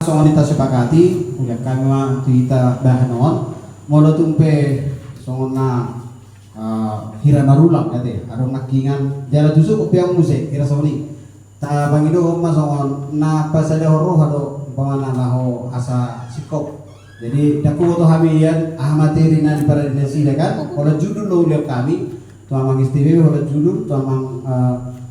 so wanita sepakati udah kami mah kita bahanon molo tumpe songona hira narulak kate adong nakingan jala tusuk piang musik hira soni ta bangido mas songon na pasada horo hado pamana laho asa sikop jadi daku to hamian ahmateri na di paradinasi kan kalau judul lo lihat kami tu amang istimewa kalau judul tu amang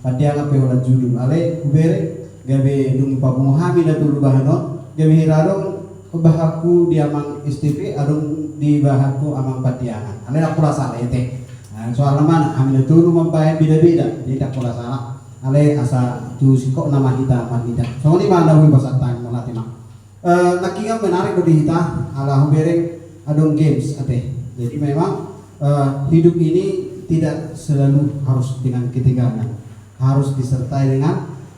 padiang apa kalau judul ale kubere gabe dung pabung hami na tulu bahanon gabe hiradong bahaku di amang istipe adong di bahaku amang padiangan ale nak pula salah ete soal mana hami na tulu mampai beda-beda jadi tak pula salah ale asa tu sikok nama kita mahita so ni mana wi pasatan molati mak nakinga menarik bagi kita ala hubereng adong games ate jadi memang hidup ini tidak selalu harus dengan ketegangan harus disertai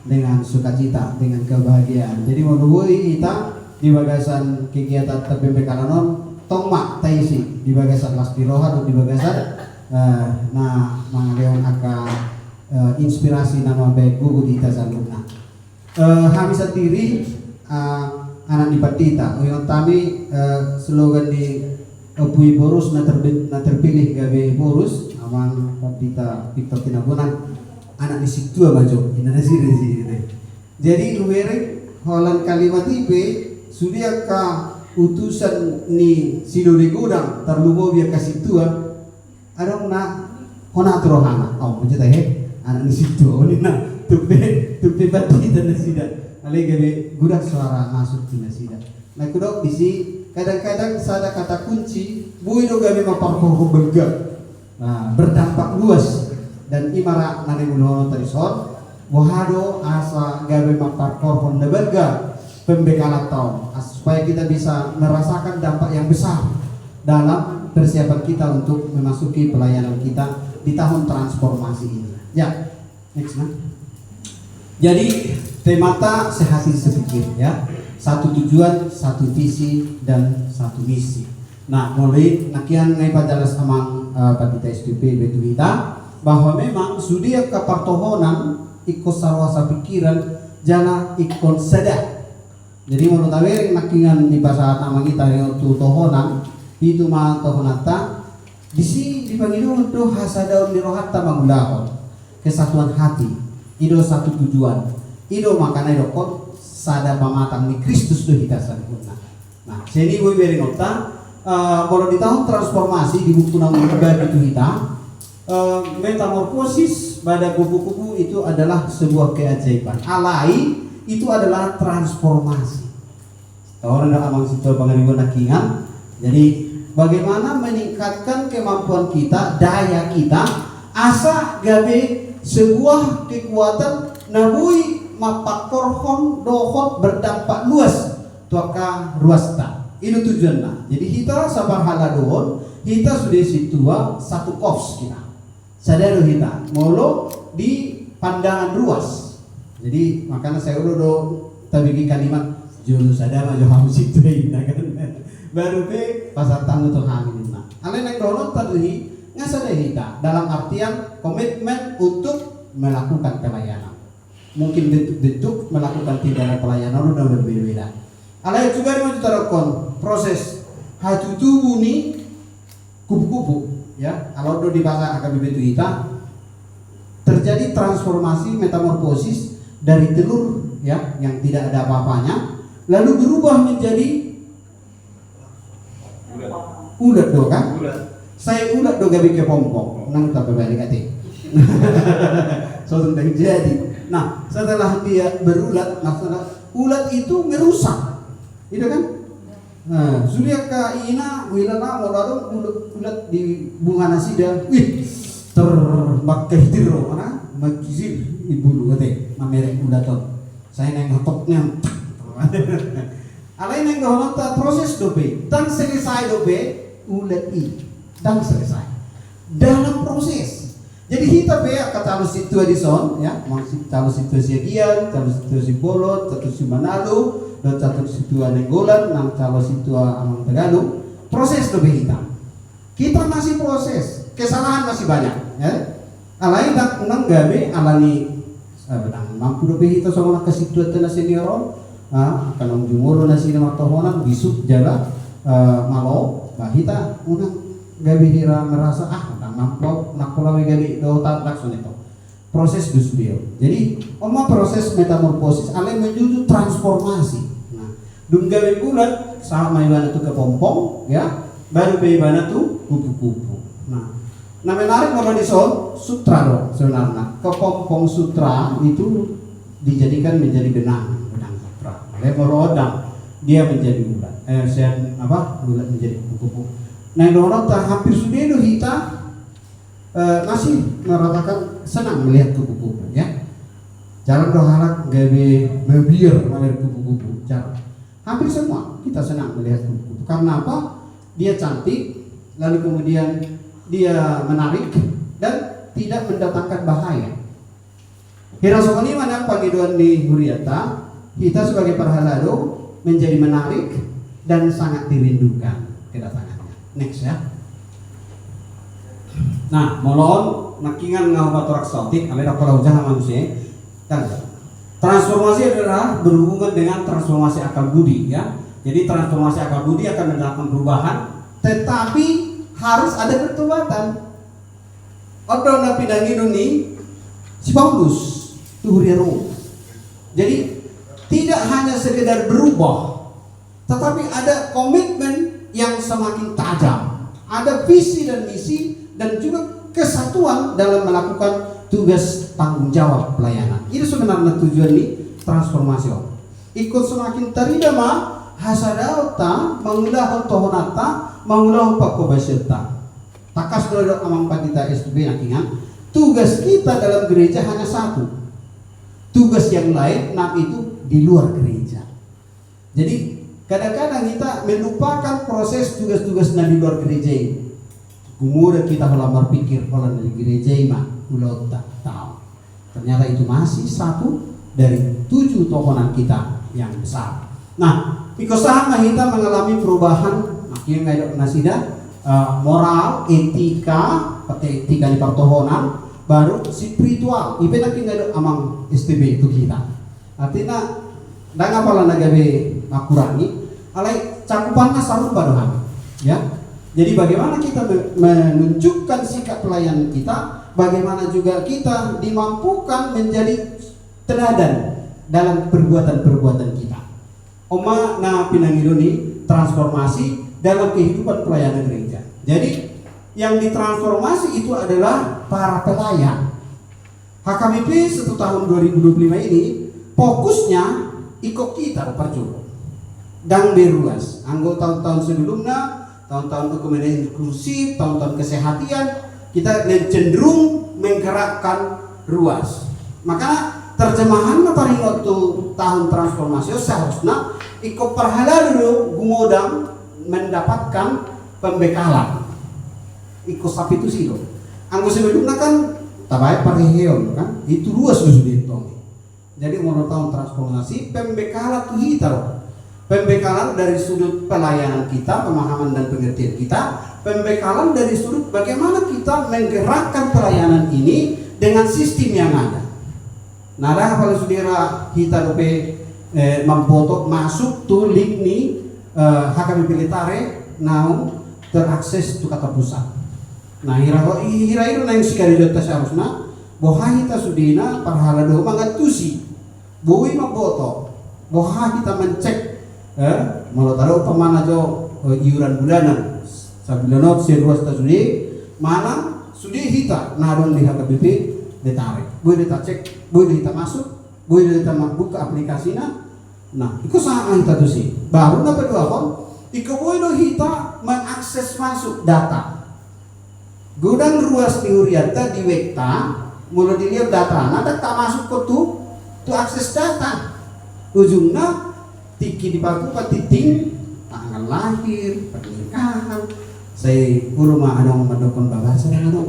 dengan sukacita, dengan kebahagiaan. Jadi menurut kita di bagasan kegiatan terpembekalanon tongmak taisi di bagasan lastiroha atau di bagasan mangaleon akan inspirasi nama baik buku di tasanuna. Kami sendiri anak di Patita, yang kami slogan di Pui Borus na terpilih gabe Borus amang Patita Victor Tinabunan anak di situ maju Indonesia di jadi luwere holan kalimat ipe sudah ka utusan ni sidori godang terlumo biar kasih tua adong na hona trohana oh menjata anak di situ olina tupe bati dan nasida ale gabe gudak suara masuk di nasida nah kudok bisi kadang-kadang sada kata kunci buido gabe maparko belga nah berdampak luas dan imara nane mulono tarison wahado asa gawe maparkor honda berga pembekalan tahun supaya kita bisa merasakan dampak yang besar dalam persiapan kita untuk memasuki pelayanan kita di tahun transformasi ini ya next nah. Jadi temata sehasil sepikir ya satu tujuan satu visi dan satu misi nah mulai nakian ngai padalas amang Patita STP betu kita bahwa memang sudia kepartohonan ikut sarwasa pikiran jana ikon sada jadi menurut awering nakingan di bahasa nama kita yang tohonan itu mah tohonata disi dipanggil untuk hasadaun lirohatta mangulahon kesatuan hati ido satu tujuan ido makana ido kon sada pamatang ni Kristus do hitasan kuna nah sini gue beri nota kalau di tahun transformasi di buku nama itu kita metamorfosis pada kupu-kupu itu adalah sebuah keajaiban. Alai itu adalah transformasi. Orang dah amang situ pangarigo nakingan. Jadi bagaimana meningkatkan kemampuan kita, daya kita, asa gabe sebuah kekuatan nabui mapakorhon dohot berdampak luas tuaka ruasta. Itu tujuannya. Jadi kita sabar haladon, kita sudah situa satu kos kita. Sadar kita molo di pandangan luas jadi makanya saya udah tabiki kalimat julu sadar aja harus itu kan baru pe pasar tamu tuh hamil nah ale naik download tadi ngasada kita dalam artian komitmen untuk melakukan pelayanan mungkin bentuk melakukan tindakan pelayanan udah berbeda-beda ale juga mau ditaruhkan proses hatu tubuh nih kupu-kupu ya, kalau udah dibahas AKBP itu kita terjadi transformasi metamorfosis dari telur ya yang tidak ada apa-apanya lalu berubah menjadi ulat do kan? Saya ulat do gabi ke pompong nang tak balik ati. So sudah jadi. Nah, setelah dia berulat, maksudnya ulat itu merusak. Itu kan? Nah, sudah ka ina wilana molarong ulat di bunga nasida. Wih, terbakeh tiro mana? Makizil ibu lu kate, mamerek udaton. Saya neng hotoknya. Alai neng dohonota proses dobe, dan selesai dobe ulat i, dan selesai. Dalam proses. Jadi kita be kata situ adison ya, maksud calon situasi gian, calon situasi bolot, calon situasi Manado, dan calon situasi Nenggolan, nang calon situasi Amang Tegaluh. Proses dobe kita masih proses, kesalahan masih banyak ya. Alai tak nang gabe alani benang mampu dobe kita sama ke situasi senior kanong jumuro na sila matohonan bisuk jaga malo bahita unang gabi hira merasa nang mampu nakulawi gabi do tak ito proses dusbio. Jadi proses metamorfosis ale menuju transformasi. Nah, dum gabi bulan sama ibana tu kepompong ya baru ibana tu kupu-kupu. Nah menarik kalau di sutra dong sebenarnya kepompong sutra itu dijadikan menjadi benang sutra. Oleh merodang dia menjadi bulan. Bulan menjadi kupu-kupu. Nah, orang tak hampir sudah itu kita masih meratakan senang melihat kupu-kupu ya. Jangan doharak gawe mebiar melihat kupu-kupu. Jangan. Hampir semua kita senang melihat kupu-kupu. Karena apa? Dia cantik, lalu kemudian dia menarik dan tidak mendatangkan bahaya. Hirasokoni mana panggiduan di Huriata, kita sebagai parhalado menjadi menarik dan sangat dirindukan kedatangannya. Next ya. Nah, molon nakingan ngawator eksotik, alera kalau jangan manusia. Dan transformasi adalah berhubungan dengan transformasi akal budi ya. Jadi transformasi akal budi akan mendatangkan perubahan, tetapi harus ada pertobatan. Odo na pinangido ni si Paulus tuhuriaro. Jadi tidak hanya sekedar berubah, tetapi ada komitmen yang semakin tajam. Ada visi dan misi dan juga kesatuan dalam melakukan tugas tanggung jawab pelayanan. Itu sebenarnya tujuan ini transformasi. Ikut semakin taridama hasadauta mengulah tohonata mengulah pakobasyata. Takas dodo amang pandita STB nakingan. Tugas kita dalam gereja hanya satu. Tugas yang lain itu di luar gereja. Jadi kadang-kadang kita melupakan proses tugas-tugas di luar gereja ini. Kemudian kita melamar pikir kalau dari gereja ulau tak tahu. Ternyata itu masih satu dari 7 tokonan kita yang besar. Nah, ikosama kita mengalami perubahan. Makin kayak nasida moral, etika di pertohonan, baru spiritual. Ibu nak ada amang STB itu kita. Artinya, dan apalah nagabe akurangi. Alai cakupannya selalu badohan, ya. Jadi bagaimana kita menunjukkan sikap pelayanan kita, bagaimana juga kita dimampukan menjadi teladan dalam perbuatan-perbuatan kita. Oma na pinangiluni transformasi dalam kehidupan pelayanan gereja. Jadi yang ditransformasi itu adalah para pelayan. HKBP 1 tahun 2025 ini fokusnya ikut kita percuma. Dan beruas, anggota tahun sebelumnya, tahun-tahun dokumen inklusif, tahun-tahun kesehatan, kita cenderung menggerakkan ruas. Maka terjemahan paling waktu tahun transformasi seharusnya ikut perhala dulu gumodam mendapatkan pembekalan. Ikut sapi itu sih loh. Anggota sebelumnya kan tabai pariheon kan, itu ruas sudah dihitung. Jadi menurut tahun transformasi pembekalan tuh kita. Pembekalan dari sudut pelayanan kita, pemahaman dan pengertian kita, pembekalan dari sudut bagaimana kita menggerakkan pelayanan ini dengan sistem yang ada. Nah, kalau saudara kita memfoto masuk tuh link nih HKBP Letare now terakses tuh kata pusat. Nah, hira itu nang sekali data seharusnya bahwa kita sudina parhala do mangatusi, bui maboto, bahwa kita mencek mau taruh pemana jo iuran bulanan sabilanot seruas tasudi mana sudi hita narun di HKBP ditarik boleh kita cek boleh kita masuk boleh kita buka aplikasinya. Nah itu sangat kita tuh sih baru dapat dua kon iko boleh kita mengakses masuk data gudang ruas di Huriata di Wekta mulai dilihat data ada tak masuk ke tuh akses data ujungnya tiki di baku titing tanggal lahir pernikahan saya rumah ada mendukung bapak saya ada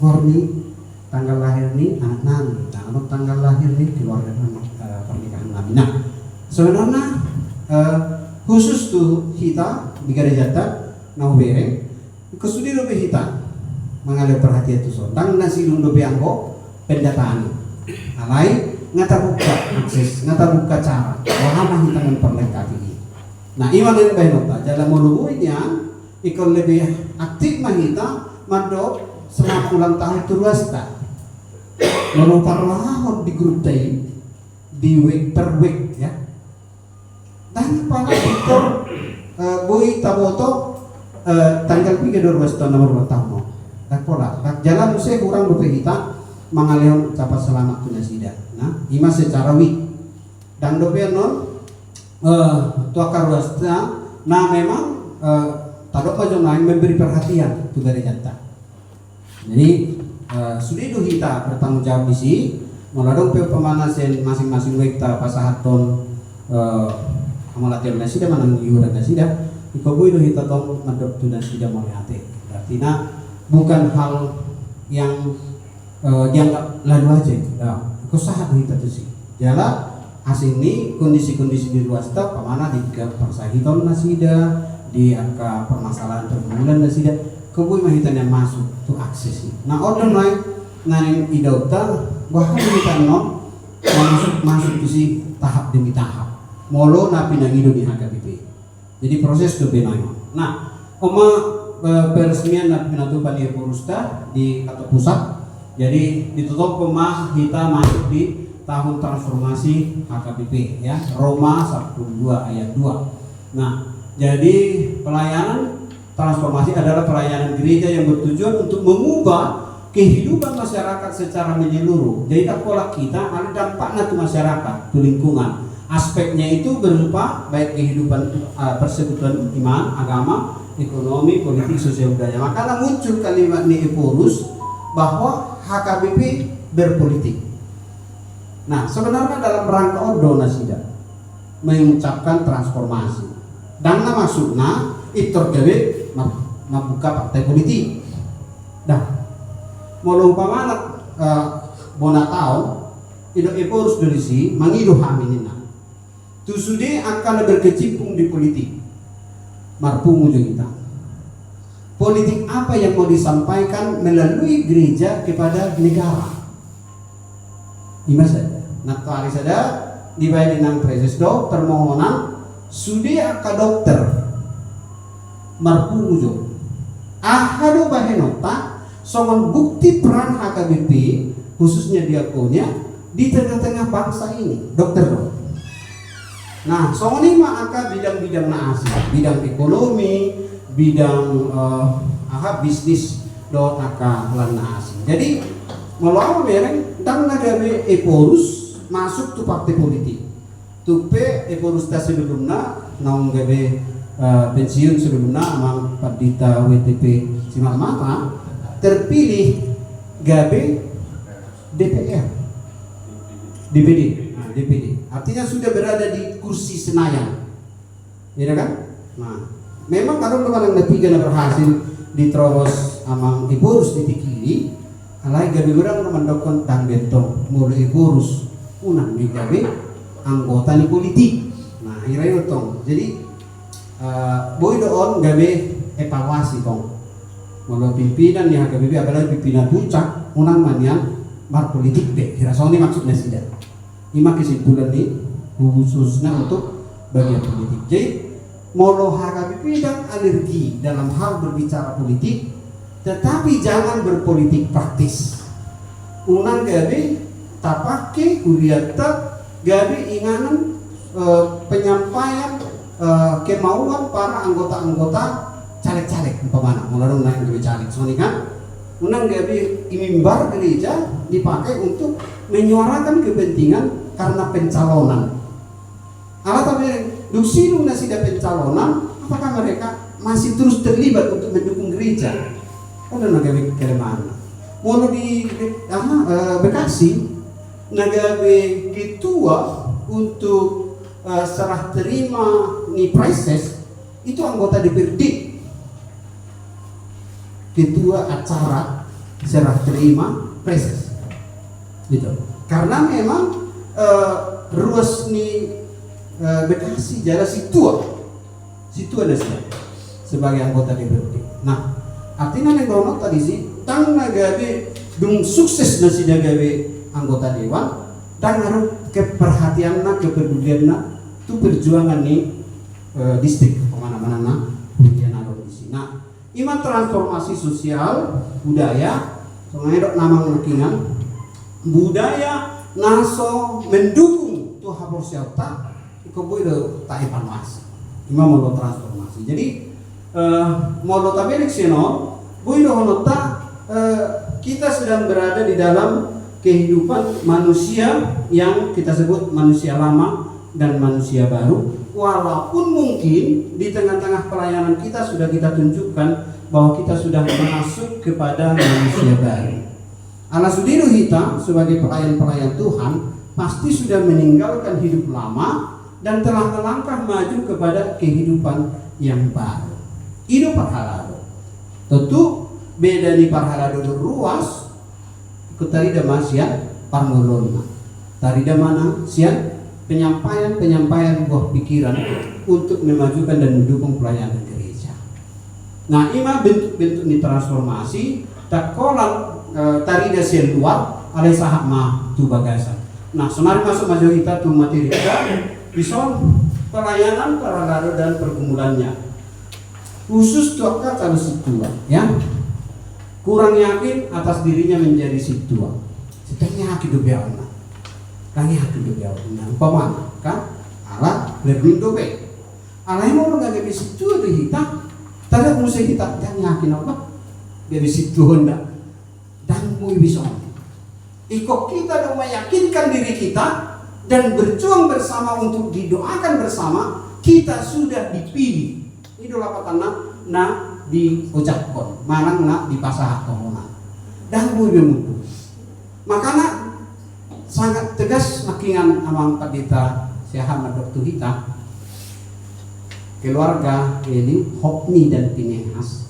warni tanggal lahir nih anak nani tanggal lahir nih keluarga pernikahan nabi. Nah sebenarnya khusus tuh kita di gereja nau bereng kesudi lebih kita mengalih perhatian tuh so tang nasi lundo biangko pendataan alai ngata buka akses, ngata buka cara wahana kita memperlengkapi ini. Nah iman yang bahenota dalam melubuinya ikon lebih aktif mahita mandok selama ulang tahun turwasta melupar lahon di grup tadi di week per week ya. Dan pada itu boy taboto tanggal 3 turwasta nomor 2 tahun. Tak pola, tak jalan musik kurang rupiah kita mangaleon capat selamat tunasida. Nah, ima secara week dan dopian non tua karwasta. Nah memang tadok aja lain memberi perhatian tu dari jata. Jadi sudah itu kita bertanggung jawab di sini meladong pemanasan masing-masing wekta pasahaton amalatian nasida manang yuran nasida ikobu itu kita tong madok tu nasida moliate. Berarti bukan hal yang dianggap lalu aja. Nah, kau sahat kita tu sih. Jala asing ini kondisi-kondisi di luar staf pemana di persahiton nasida di angka permasalahan pergumulan nasida kebui mahitan yang masuk tu akses. Nah order lain narin idauta bahkan kita non masuk tu si tahap demi tahap molo napi nangido di HKBP. Jadi proses tu benayo. Nah oma peresmian napi natu panitia Purusta di atau pusat. Jadi ditutup pemah kita masuk di tahun transformasi HKBP ya Roma 1:2 ayat 2. Nah jadi pelayanan transformasi adalah pelayanan gereja yang bertujuan untuk mengubah kehidupan masyarakat secara menyeluruh. Jadi tak pola kita ada dampaknya ke masyarakat, ke lingkungan. Aspeknya itu berupa baik kehidupan persekutuan iman, agama, ekonomi, politik, sosial budaya. Makanya muncul kalimat ni Eporus bahwa HKBP berpolitik. Nah sebenarnya dalam rangka odo nasida mengucapkan transformasi dan masukna itu gawe membuka partai politik. Dah, mau lupa mana bona tahu itu harus dari si mangido haminina. Tu sudah akan berkecimpung di politik. Marpumu kita. Politik apa yang mau disampaikan melalui gereja kepada negara? Ima saja. Nah, hari saja dibayar dengan preses do permohonan sudah ke dokter marpujo ahado bahenota songon bukti peran HKBP khususnya diakonia di tengah-tengah bangsa ini dokter dong. Nah songon ini maka bidang-bidang naasi bidang ekonomi bidang bisnis do naka lan naasi. Jadi melawan mereng dan nagabe Eporus masuk tu partai politik. Tupe Eporusta sebelumnya naung gabe pensiun sebelumnya amang Padita WTP Simak Mata terpilih gabe DPR DPD. Nah, DPD artinya sudah berada di kursi Senayan ya kan. Nah memang kalau teman yang ketiga berhasil diterobos amang Eporus di kiri alai gabe orang mendokon tang bentong mulai Eporus unang di gabe anggota di politik. Nah, akhirnya tong. Jadi boy doon gabe evaluasi tong. Kalau pimpinan yang HKBP apalagi pimpinan puncak unang manian mar politik be. Hirasoni maksudnya sida. Ima kesimpulan ini khususnya untuk bagian politik. Jadi molo HKBP dan alergi dalam hal berbicara politik, tetapi jangan berpolitik praktis. Unang gabe tapake kuliata gabi inganan penyampaian kemauan para anggota-anggota caleg-caleg umpamana mularung naik gabi caleg soalnya kan unang gabi mimbar gereja dipakai untuk menyuarakan kepentingan karena pencalonan. Alat tapi dusinu nasida pencalonan apakah mereka masih terus terlibat untuk mendukung gereja? Udah gabi kelemahan. Mau di Bekasi nagabe ketua untuk serah terima ni prices itu anggota DPRD ketua acara serah terima prices gitu karena memang ruas ni Bekasi jalan situ ada sebagai anggota DPRD. Nah artinya yang tadi sih tang nagabe dung sukses nasi nagabe anggota dewan dan harus keperhatianna kepedulianna tu perjuangan nih distrik kemana-mana na kemudian ada di sini. Nah, ima transformasi sosial budaya sengedok nama menekinan budaya naso mendukung tu hapor siapa iko boy tak evaluasi ima mau transformasi. Jadi mau tabelik sino boy honota kita sedang berada di dalam kehidupan manusia yang kita sebut manusia lama dan manusia baru. Walaupun mungkin di tengah-tengah pelayanan kita sudah kita tunjukkan bahwa kita sudah masuk kepada manusia baru. Ala sudiru kita sebagai pelayan-pelayan Tuhan pasti sudah meninggalkan hidup lama dan telah melangkah maju kepada kehidupan yang baru. Hidup parhalado. Tentu beda di parhalado ruas ketarida masya parmolona. Tarida mana sian penyampaian buah pikiran untuk memajukan dan mendukung pelayanan gereja. Nah, ima bentuk-bentuk ini transformasi tak kolam tarida sian luar alai sahak ma tu bagasan. Nah, senari masuk kita tu materi kita bisa pelayanan parhalado dan pergumulannya. Khusus tuaka kalau situa, ya. Kurang yakin atas dirinya menjadi situa. Setengah hidup ya Allah. Kami hidup ya Allah. Umpama kan Allah lebih dobe. Allah yang mau nggak bisa situa di kita. Tadi musik kita jangan yakin apa. Jadi situa hendak. Dan mau bisa. Ikut kita dan meyakinkan diri kita dan berjuang bersama untuk didoakan bersama, kita sudah dipilih. Idola patana na diucapkan, marang na dipasah tohona. Dan bui mutu. Makanya sangat tegas nakingan amang pendeta Syaham Dr. Hita keluarga ini Hopni dan Pinehas.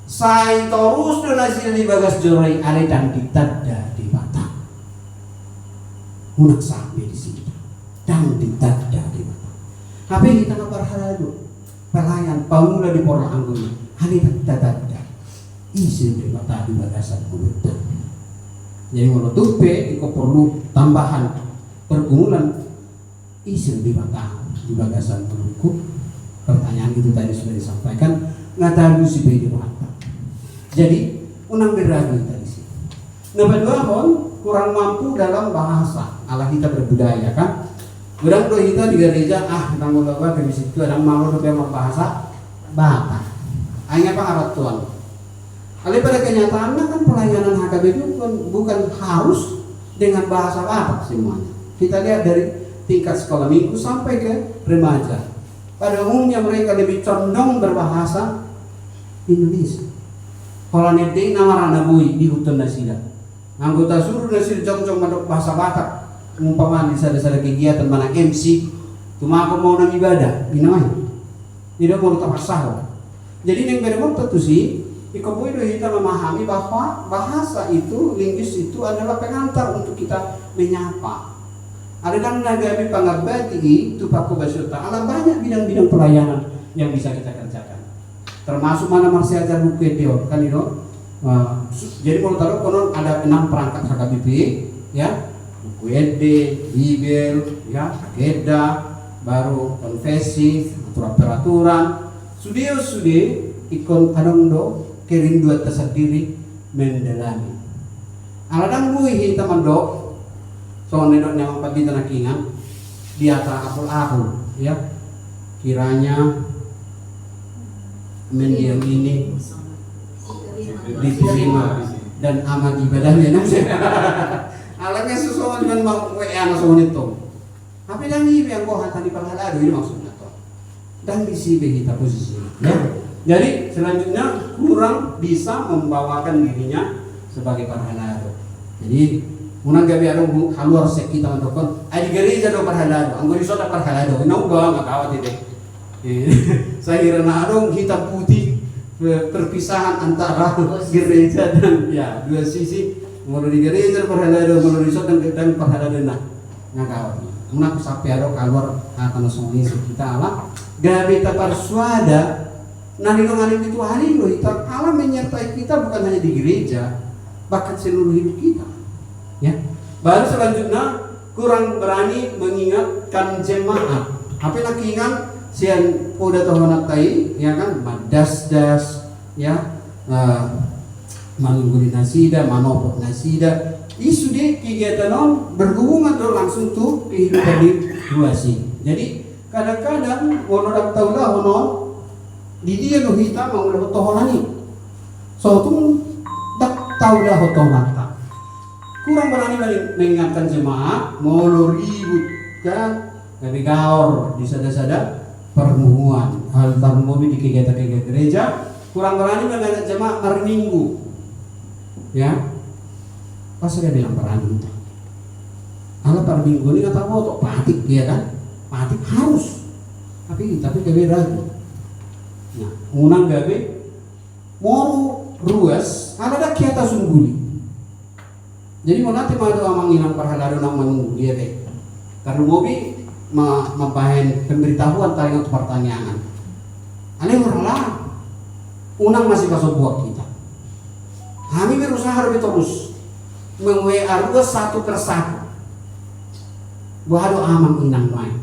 Saya terus donasi di bagas jorai ale dan ditanda di mata. Munak sampai di sini dan ditanda di mata. Tapi kita nak berharap pelayan pamula di porla anggun hari tak isi di mata di bagasan mulut. Jadi menurut tupe iko perlu tambahan pergumulan isi di mata di bagasan mulutku. Pertanyaan itu tadi sudah disampaikan nggak tahu si bedi mata. Jadi unang beragu tadi sih. Nomor dua pun kurang mampu dalam bahasa ala kita berbudaya kan. Udang do kita di gereja nang ulama ke situ ada malu do bahasa Batak. Hanya apa Tuhan. Kali pada kenyataannya kan pelayanan HKBP bukan harus dengan bahasa Batak semuanya. Kita lihat dari tingkat sekolah minggu sampai ke remaja. Pada umumnya mereka lebih condong berbahasa Indonesia. Kalau nanti nama rana bui di hutan nasida. Anggota suruh nasida jong-jong madok bahasa Batak. Umpamaan di sada-sada kegiatan mana MC cuma aku mau nang ibadah ginamai tidak mau terpaksa. Jadi yang berbeda tentu sih ikoboy do kita memahami bahwa bahasa itu linguis itu adalah pengantar untuk kita menyapa. Ada dan nagami pangabati itu paku basyota ala banyak bidang-bidang pelayanan yang bisa kita kerjakan. Termasuk mana masih ajar buku itu kan itu. Jadi kalau taruh konon ada 6 perangkat HKBP ya. WD, Bibel, ya, agenda, baru konfesi, aturan-peraturan, sudah ikon kadang-do kerinduan tersendiri mendalami. Aladang bui teman dok, soalnya dok nyawa pagi tenakingan di atas apel-apel, ya, kiranya mendiam ini diterima dan aman ibadahnya namanya. Alangnya sesuatu dengan mau WA nasional itu. Tapi dan ini yang kau hantar di parhalado ini maksudnya tuh. Dan di sini kita posisi. Ya. Jadi selanjutnya kurang bisa membawakan dirinya sebagai parhalado. Jadi munang gabi ada haluar sek kita mendokon. Ada gereja do parhalado. Anggo di soda parhalado. Nau ba makawat itu. Saya kira ada hitam putih perpisahan antara gereja dan ya dua sisi. Mulu di gereja parhalado, mulu di sodan dan parhalado nah ngakawat. Muna sampai ada keluar kata nasional kita Allah. Gabi tapar suada. Nani nongani itu hari lo kita Allah menyertai kita bukan hanya di gereja, bahkan seluruh hidup kita. Ya. Baru selanjutnya kurang berani mengingatkan jemaat. Apa nak ingat sian udah tahu nak tai, ya kan, madas-das, ya, mangguli nasida, manopok nasida. Isu deh kegiatan non berhubungan tuh langsung tuh kehidupan di ruasi. Jadi kadang-kadang orang tahu lah non di dia lo hitam mau dapat toholani. So tuh tak tahu dah otomata. Kurang berani mengingatkan jemaat, mau ribut kan, lebih gaor di sada-sada permuhuan hal mobil di kegiatan-kegiatan gereja. Kurang berani mengingatkan jemaat hari Minggu, ya. Pas saya bilang berani, kalau per minggu ini kata mau untuk patik, ya kan, patik harus, tapi gabe ragu. Nah, unang gabe mau ruas, ada kiata sungguli. Jadi mau nanti mau amang inang perhalado nang menunggu dia deh. Karena mobil membahen pemberitahuan tadi untuk pertanyaan. Ane orang unang masih kasih buat kita. Kami berusaha lebih terus meng-WA satu persatu. Bahado amang inang main.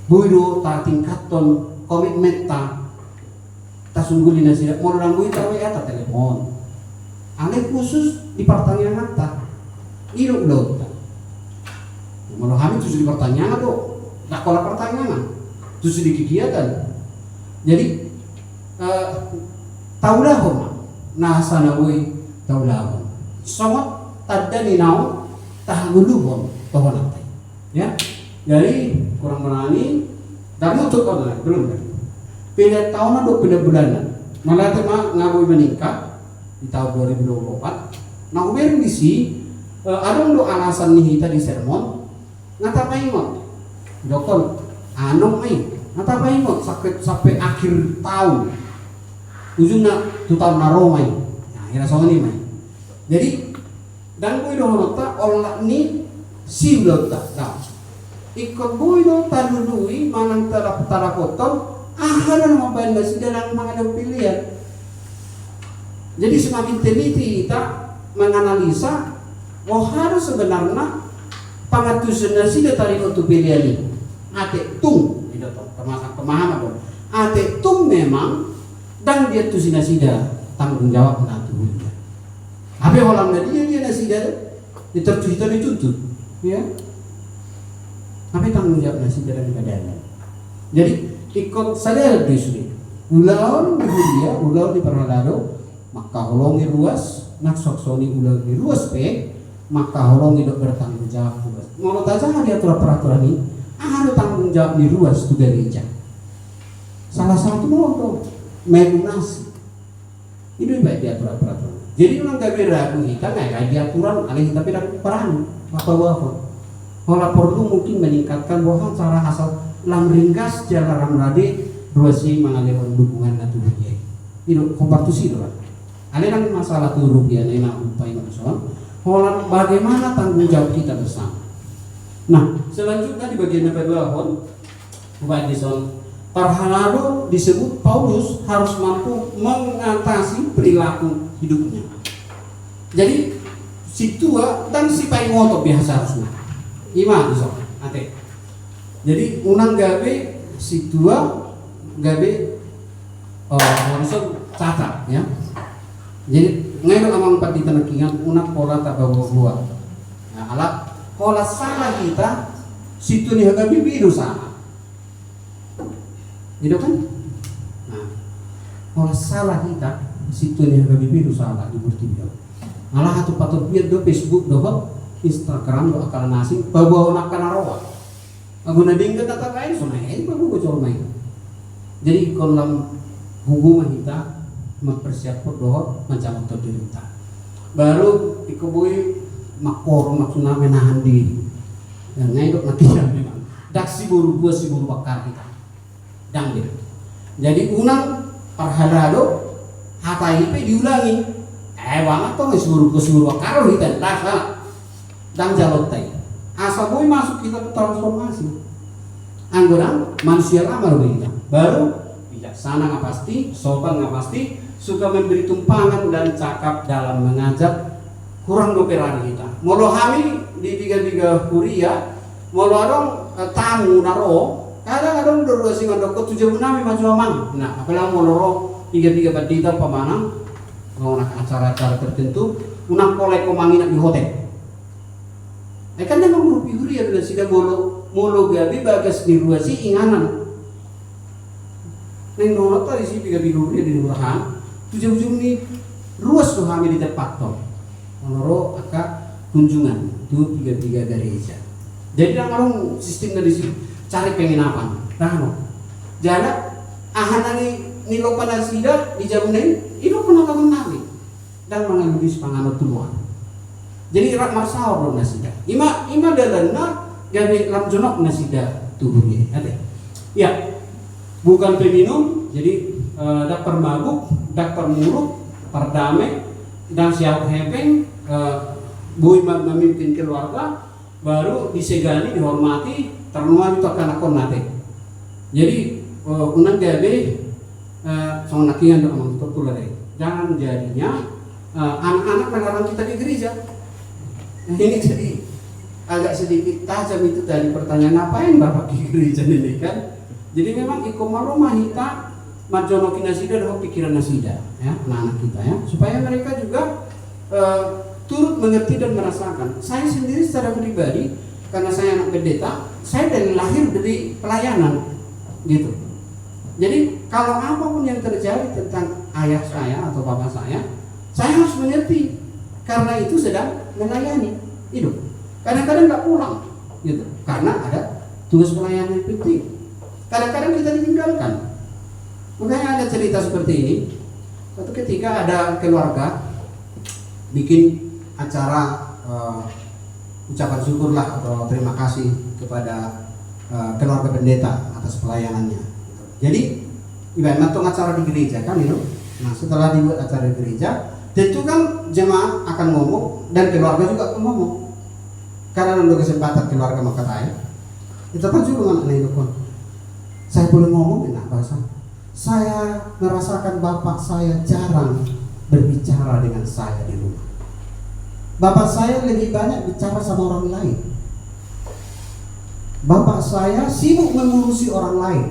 Buido ta tingkaton komitmen ta sungguli na sila. Mau lang buido ta WA ta telepon. Ane khusus di pertanyaan ta. Iro ulau ta. Mau kami khusus di pertanyaan tuh. Tak kola pertanyaan. Khusus di kegiatan. Jadi taulah homa. Nah sana woi taulah homa. Somot tadda ni nau tahguluhon tohon nanti, ya. Jadi kurang berani dan muncul kau belum kan? Pindah tahun atau pindah bulanan, malah tema ngabui meningkat di tahun 2024. Nah uber di si ada untuk alasan nih kita di sermon ngatapain ngot, dokter anong ay ngatapain ngot sakit sampai akhir tahun, ujungnya tu tahun naromai, nah kira soal ini mai. Jadi dan boy do nota olah ni si lota. Nah, ikut boy do talului manang tara kotor, ahana mabayan si dalam mengadap pilihan. Jadi semakin teliti kita menganalisa, harus sebenarnya pangatusan nasi dari untuk pilihan ini. Ate tung, itu termasuk pemahaman dong. Ate tung memang dan dia tu sinasida tanggung jawab natu. Apa orang dia nasi dia ditertujukan dituntut, ya. Apa tanggung jawab nasi dalam keadaan. Jadi ikut sadar di sini. Ulau di dia, ulau di perhalado, maka holongi ruas, nak soksoni ulau di ruas pe, maka holongi dok bertanggung jawab ruas. Menurut aja ada peraturan ini, ada tanggung jawab di ruas tu gereja. Salah satu mau melunasi. Itu baik dia peraturan. Jadi orang gak ragu kita nggak ada aturan, alih tapi ragu peran apa wafat. Kalau perlu mungkin meningkatkan bahwa cara asal lamringgas jalan ramrade ruasi mengalihkan dukungan natu rupiah. Itu kompartusi doang. Alih kan masalah tu rupiah, nena upaya masalah. Kalau bagaimana tanggung jawab kita bersama. Nah selanjutnya di bagian kedua upaya dison. Parhalado disebut Paulus harus mampu mengatasi perilaku hidupnya. Jadi si tua dan si paingoto biasa harusnya. Ima so, ate. Jadi unang gabe si tua gabe langsung catat ya. Jadi ngayon amang pati tanakingan unang pola tabawa. Nah, alat pola salah kita situ nih gabe biru salah. Itu kan? Nah, kalau salah kita, situ nih lebih biru salah di bertiga. Malah atau patut biar do Facebook do Instagram do akal nasi, bawa nak kanaroa. Aku nading ke tata lain, so main, bawa bocor main. Jadi kalau hubungan kita mempersiapkan do macam atau derita. Baru ikubui makor maksudnya menahan diri. Dan ngaidok matian memang. Daksi buru buah si buru bakar kita. Gitu. Jadi unang parhalado HKIP diulangi banget tuh seluruh karo kita dasar dan jalur tay asal boy masuk kita ke transformasi anggota manusia lama kita baru bijaksana nggak pasti sopan nggak pasti suka memberi tumpangan dan cakap dalam mengajak kurang doperan kita molo kami di biga-biga kuria mau adong tamu naro kadang adong dua sing adong ko tujuh nami maju amang. Nah apalagi mau loro biga-biga badita pamanang mau nak acara-acara tertentu unak kolek komangin di hotel. Kan dia mau kuria dan sida molo gabi bagas di ruasi inganan. Neng nolak tadi sih biga-biga kuria di ruahan tujuh ni ruas tuh kami di tempat toh. Menurut akak kunjungan itu tiga gereja. Jadi orang sistem dari situ cari penginapan. Nah, jadi ahanani nilopan asida di jamunen itu pengalaman nabi dan mengalami sepanganut tuan. Jadi rak marsawar dong nasida. Ima dalana gawe lam jonok nasida tubuhnya. Ada. Ya, bukan peminum. Jadi dak permabuk, dak permuruk, perdamai dan siap hepeng. Boy memimpin keluarga baru disegani, dihormati, ternuan itu akan akon nate. Jadi unang gabe sama nakian doang populer. Jangan jadinya anak-anak melarang kita di gereja. Ini jadi agak sedikit tajam itu tadi pertanyaan ngapain bapak di gereja ini kan? Jadi memang ikomalo mahita marjono kinasida dan pikiran nasida ya anak-anak kita ya supaya mereka juga turut mengerti dan merasakan. Saya sendiri secara pribadi karena saya anak pendeta, saya dari lahir dari pelayanan gitu. Jadi kalau apapun yang terjadi tentang ayah saya atau bapak saya harus mengerti karena itu sedang melayani hidup. Kadang-kadang nggak pulang gitu karena ada tugas pelayanan yang penting. Kadang-kadang kita ditinggalkan. Makanya ada cerita seperti ini. Suatu ketika ada keluarga bikin acara ucapan syukurlah atau terima kasih kepada keluarga pendeta atas pelayanannya. Jadi ibaratnya tuh acara di gereja kan itu. Nah setelah dibuat acara di gereja, tentu kan jemaat akan ngomong dan keluarga juga akan ngomong. Karena ada kesempatan keluarga mengatakan, itu kan juga dengan itu pun. Saya boleh ngomong enak bahasa. Saya merasakan bapak saya jarang berbicara dengan saya di rumah. Bapak saya lebih banyak bicara sama orang lain. Bapak saya sibuk mengurusi orang lain.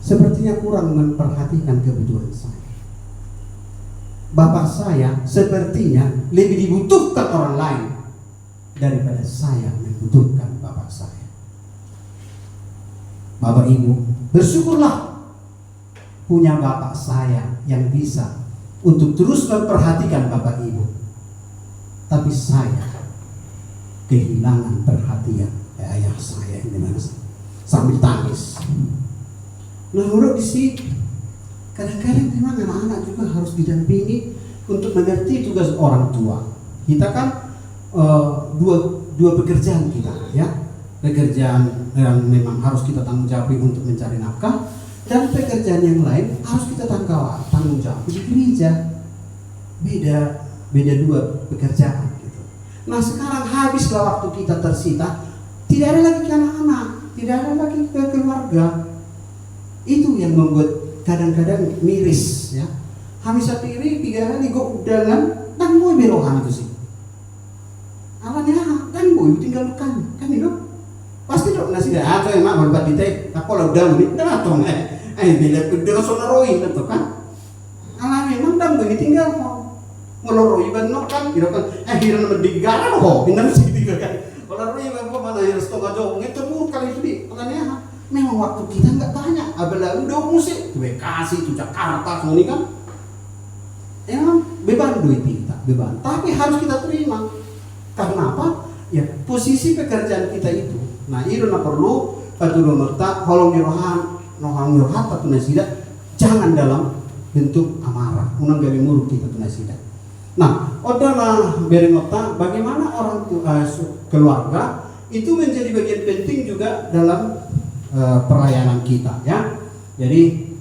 Sepertinya kurang memperhatikan kebutuhan saya. Bapak saya sepertinya lebih dibutuhkan orang lain daripada saya membutuhkan bapak saya. Bapak Ibu, bersyukurlah punya bapak saya yang bisa untuk terus memperhatikan bapak Ibu. Tapi saya kehilangan perhatian ayah saya yang dimana sambil tangis. Nah, menurut isi kadang-kadang memang anak-anak juga harus didampingi untuk mengerti tugas orang tua. Kita kan dua pekerjaan kita, ya, pekerjaan yang memang harus kita tanggung jawab untuk mencari nafkah dan pekerjaan yang lain harus kita tanggung jawab di gereja. Beda dua pekerjaan gitu. Nah sekarang habislah waktu kita tersita, tidak ada lagi ke anak-anak, tidak ada lagi ke keluarga. Itu yang membuat kadang-kadang miris ya. Habis sapiri tiga kali gue udangan dan gue berohan itu sih. Awalnya kan gue tinggal kan itu pasti dok nasi dah atau yang mak berbat ditek aku lah udah ini dah atau bila udah sonaroin itu kan. Alah memang dah gue tinggal meloroi benar kan kira kan akhirnya mendigaran kok benar sih tiga kan meloroi memang mana yang setengah jauh itu kali itu di makanya memang waktu kita nggak banyak apalagi udah musik tuh kasih tuh Jakarta semua ini kan emang beban duit kita beban tapi harus kita terima karena apa ya posisi pekerjaan kita itu nah itu nak perlu patu merta holong nyohan patu nasida jangan dalam bentuk amarah unang gawe muruk kita tu nasida. Nah, odahlah berenota bagaimana orang tua keluarga itu menjadi bagian penting juga dalam pelayanan kita ya. Jadi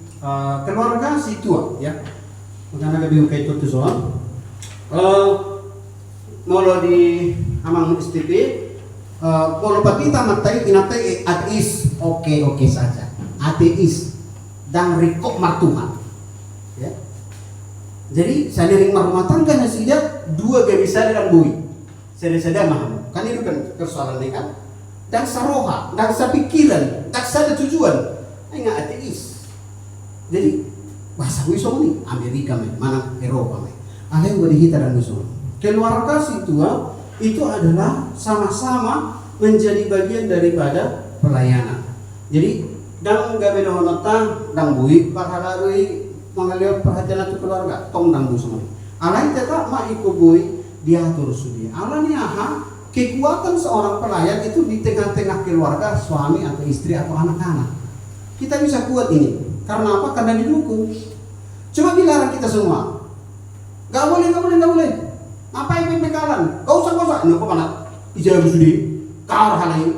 keluarga si tua ya. Makanya lebih kayak itu soal. Molo di amang STP, molo patita matai inatai ateis oke saja. Ateis dan rikok martuhan. Ya. Jadi saya ring marumatan kan sida dua gak bisa dengan bui. Sedang mah kan itu kan persoalan ini kan. Dan saroha, dan pikiran, dan ada tujuan. Nggak ateis. Jadi bahasa wisong nih Amerika mana Eropa ada yang berhita dan wisong. Keluarga situa itu adalah sama-sama menjadi bagian daripada pelayanan. Jadi dang gawe honota dang bui parhalarui mengalir perhatian itu keluarga tong dang wisong. Alai tetap ma iku bui diatur sudi. Alani aha kekuatan seorang pelayan itu di tengah-tengah keluarga suami atau istri atau anak-anak. Kita bisa kuat ini karena apa? Karena didukung. Cuma dilarang kita semua. Gak boleh. Ngapain pembekalan? Gak usah. Ini kok mana? Ijazah sudi. Kau hal ini.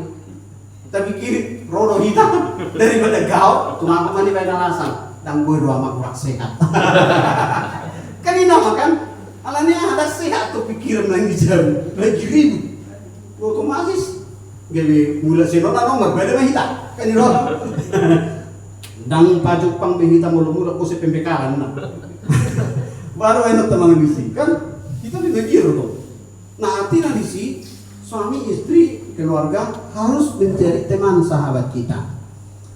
Tapi kiri rodo hitam daripada kau. Cuma aku mandi pada alasan. Dan gue doa mak kurang sehat. Kan ini nama kan? Alanya ada sehat tuh pikiran lagi jam, lagi ribut. Otomatis jadi mula sinota nomor beda mah hitam. Kan ini roh. Dang pajuk pang behita mula-mula ko si pembekalan na. Baru enak teman bisi kan kita dibagi tuh. Nah artinya di sini suami istri keluarga harus menjadi teman sahabat kita.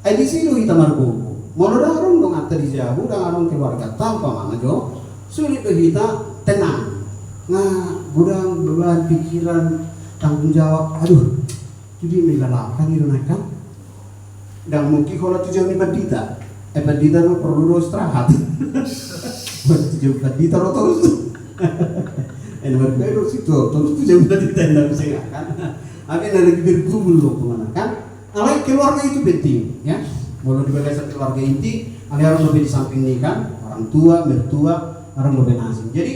Di sini kita margo. Mau darung dong antar jauh dan arung keluarga tanpa mana jo sulit kita tenang. Nah gudang beban pikiran tanggung jawab. Aduh jadi megalakan itu naikkan. Dan mungkin kalau tujuan ini bandita itu perlu istirahat. Tujuan bandita lo terus. Ini berbeda situ terus tujuan bandita yang bisa kan. Tapi nanti bergumul lo kemana kan? Alai keluarga itu penting ya. Kalau dibagi keluarga inti, alai harus lebih di samping nikah, orang tua, mertua, orang lebih asing. Jadi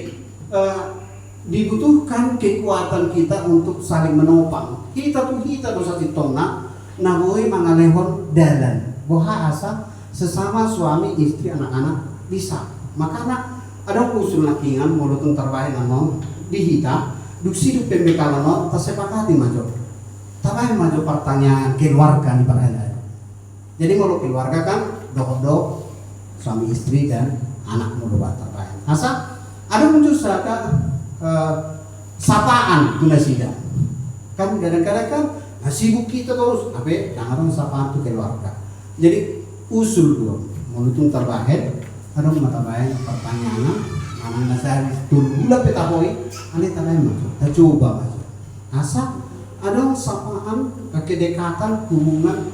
dibutuhkan kekuatan kita untuk saling menopang. Kita dosa titona. Nah boleh mengalehon dalan boha asa sesama suami istri anak-anak bisa makanya ada usul lakingan mulutun terbaik nanon dihita duksi du pembekalan non tersepakati majo tapi majo pertanyaan keluarga di perhatian. Jadi mau keluarga kan dok suami istri dan anak mulu terbaik asa ada muncul sapaan tunasida kan kadang-kadang kan sibuk kita terus, tapi jangan sapaan itu keluarga. Jadi usul dua, menurut terbaik, ada mata baik pertanyaan, mana saya dulu peta boy, aneh tanah masuk, kita coba masuk. Asal ada sapaan kedekatan hubungan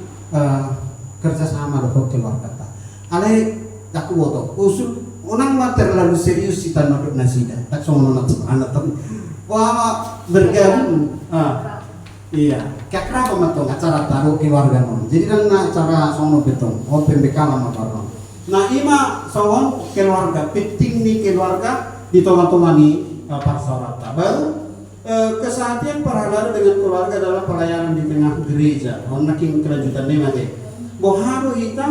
kerjasama dengan keluarga kita. Aneh tak kuat usul, orang mah terlalu serius kita nodok nasida, tak semua nonton anak tapi, wah bergabung. Iya, kayak kenapa matong acara taruh keluarga non. Jadi dan acara sono betong, pembekalan makarnon. Nah ima sono keluarga, penting nih keluarga di tengah-tengah nih parsorata. Baru kesehatian paralel dengan keluarga dalam pelayanan di tengah gereja. Naking kelanjutan nih mati. Boharu kita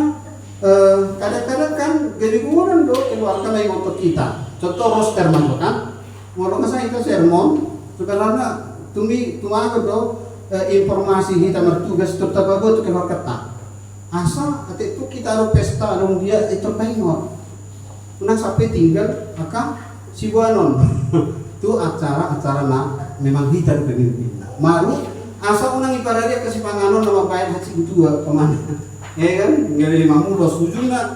kadang-kadang kan jadi kurang do keluarga lagi untuk kita. Contoh roster masuk kan, mau saya itu sermon, sebenarnya tumago do informasi kita bertugas tetap bagus untuk keluar ketat. Asal itu kita ada pesta dong dia itu tengok. Nah sampai tinggal maka si buanon itu acara nak memang kita pemimpin. Maru asal unang ibaratnya kasih panganon nama baik hati dua kemana? Ya kan nggak ada 50 setuju nggak?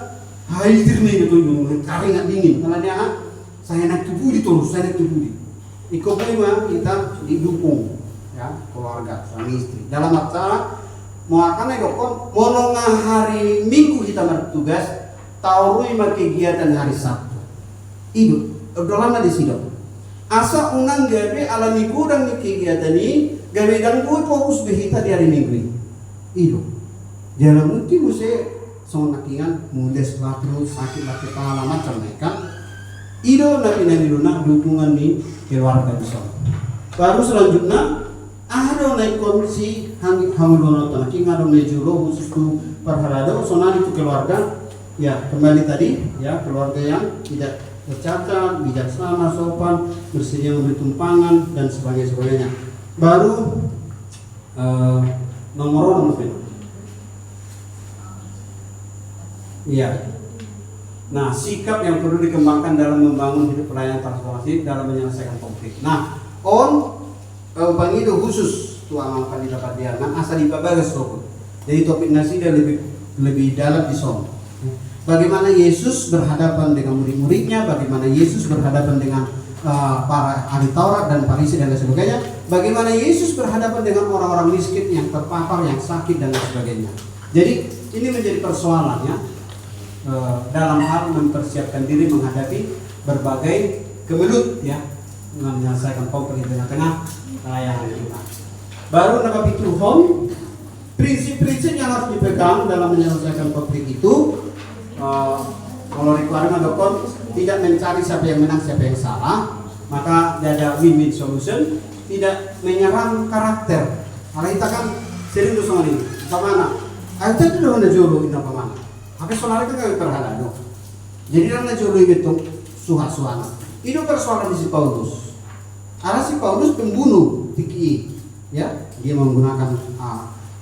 Hadir nih gitu kari nggak dingin. Kalau dia saya nak tubuh terus saya nak tubuh. Ikut memang kita didukung. Ya, keluarga, suami istri. Dalam acara mau akan dokon mononga hari Minggu kita bertugas, taurui kegiatan hari Sabtu. Ibu, dolan di sido. Asa unang gawe ala minggu dan kegiatan ini gawe dan buat fokus behita di hari Minggu. Ibu, jalan mungkin mesti sama nakingan mulai sesuatu sakit laki pengalaman macam mereka. Ido nabi dukungan di keluarga di sana. Baru selanjutnya ada naik kondisi hamil tanaki ngadong nejuro khusus tu perharado sonari itu keluarga ya kembali tadi ya keluarga yang tidak tercatat bijaksana sopan bersedia memberi tumpangan dan sebagainya baru nomor iya. Nah sikap yang perlu dikembangkan dalam membangun hidup pelayanan transformasi dalam menyelesaikan konflik. Nah kalau upang itu khusus tuang akan didapat dia nang asa dipabagas toko. Jadi topik nasi dia lebih dalam di sono. Bagaimana Yesus berhadapan dengan murid-muridnya, bagaimana Yesus berhadapan dengan para ahli Taurat dan Farisi dan lain sebagainya, bagaimana Yesus berhadapan dengan orang-orang miskin yang terpapar, yang sakit dan lain sebagainya. Jadi ini menjadi persoalannya dalam hal mempersiapkan diri menghadapi berbagai kemelut ya, menyelesaikan konflik di tengah-tengah pelayanan kita. Baru dapat Tuhan prinsip-prinsip yang harus dipegang dalam menyelesaikan konflik itu. Kalau requirement dokter tidak mencari siapa yang menang siapa yang salah, maka ada win-win solution, tidak menyerang karakter. Kalau kita kan sering tuh sama ini, mana? Aku tadi udah jolo ini apa mana? Tapi soalnya kan kami terhadap dong. Jadi orang jolo itu suha-suana. Itu persoalan di si Paulus. Ada si Paulus pembunuh tiki, ya dia menggunakan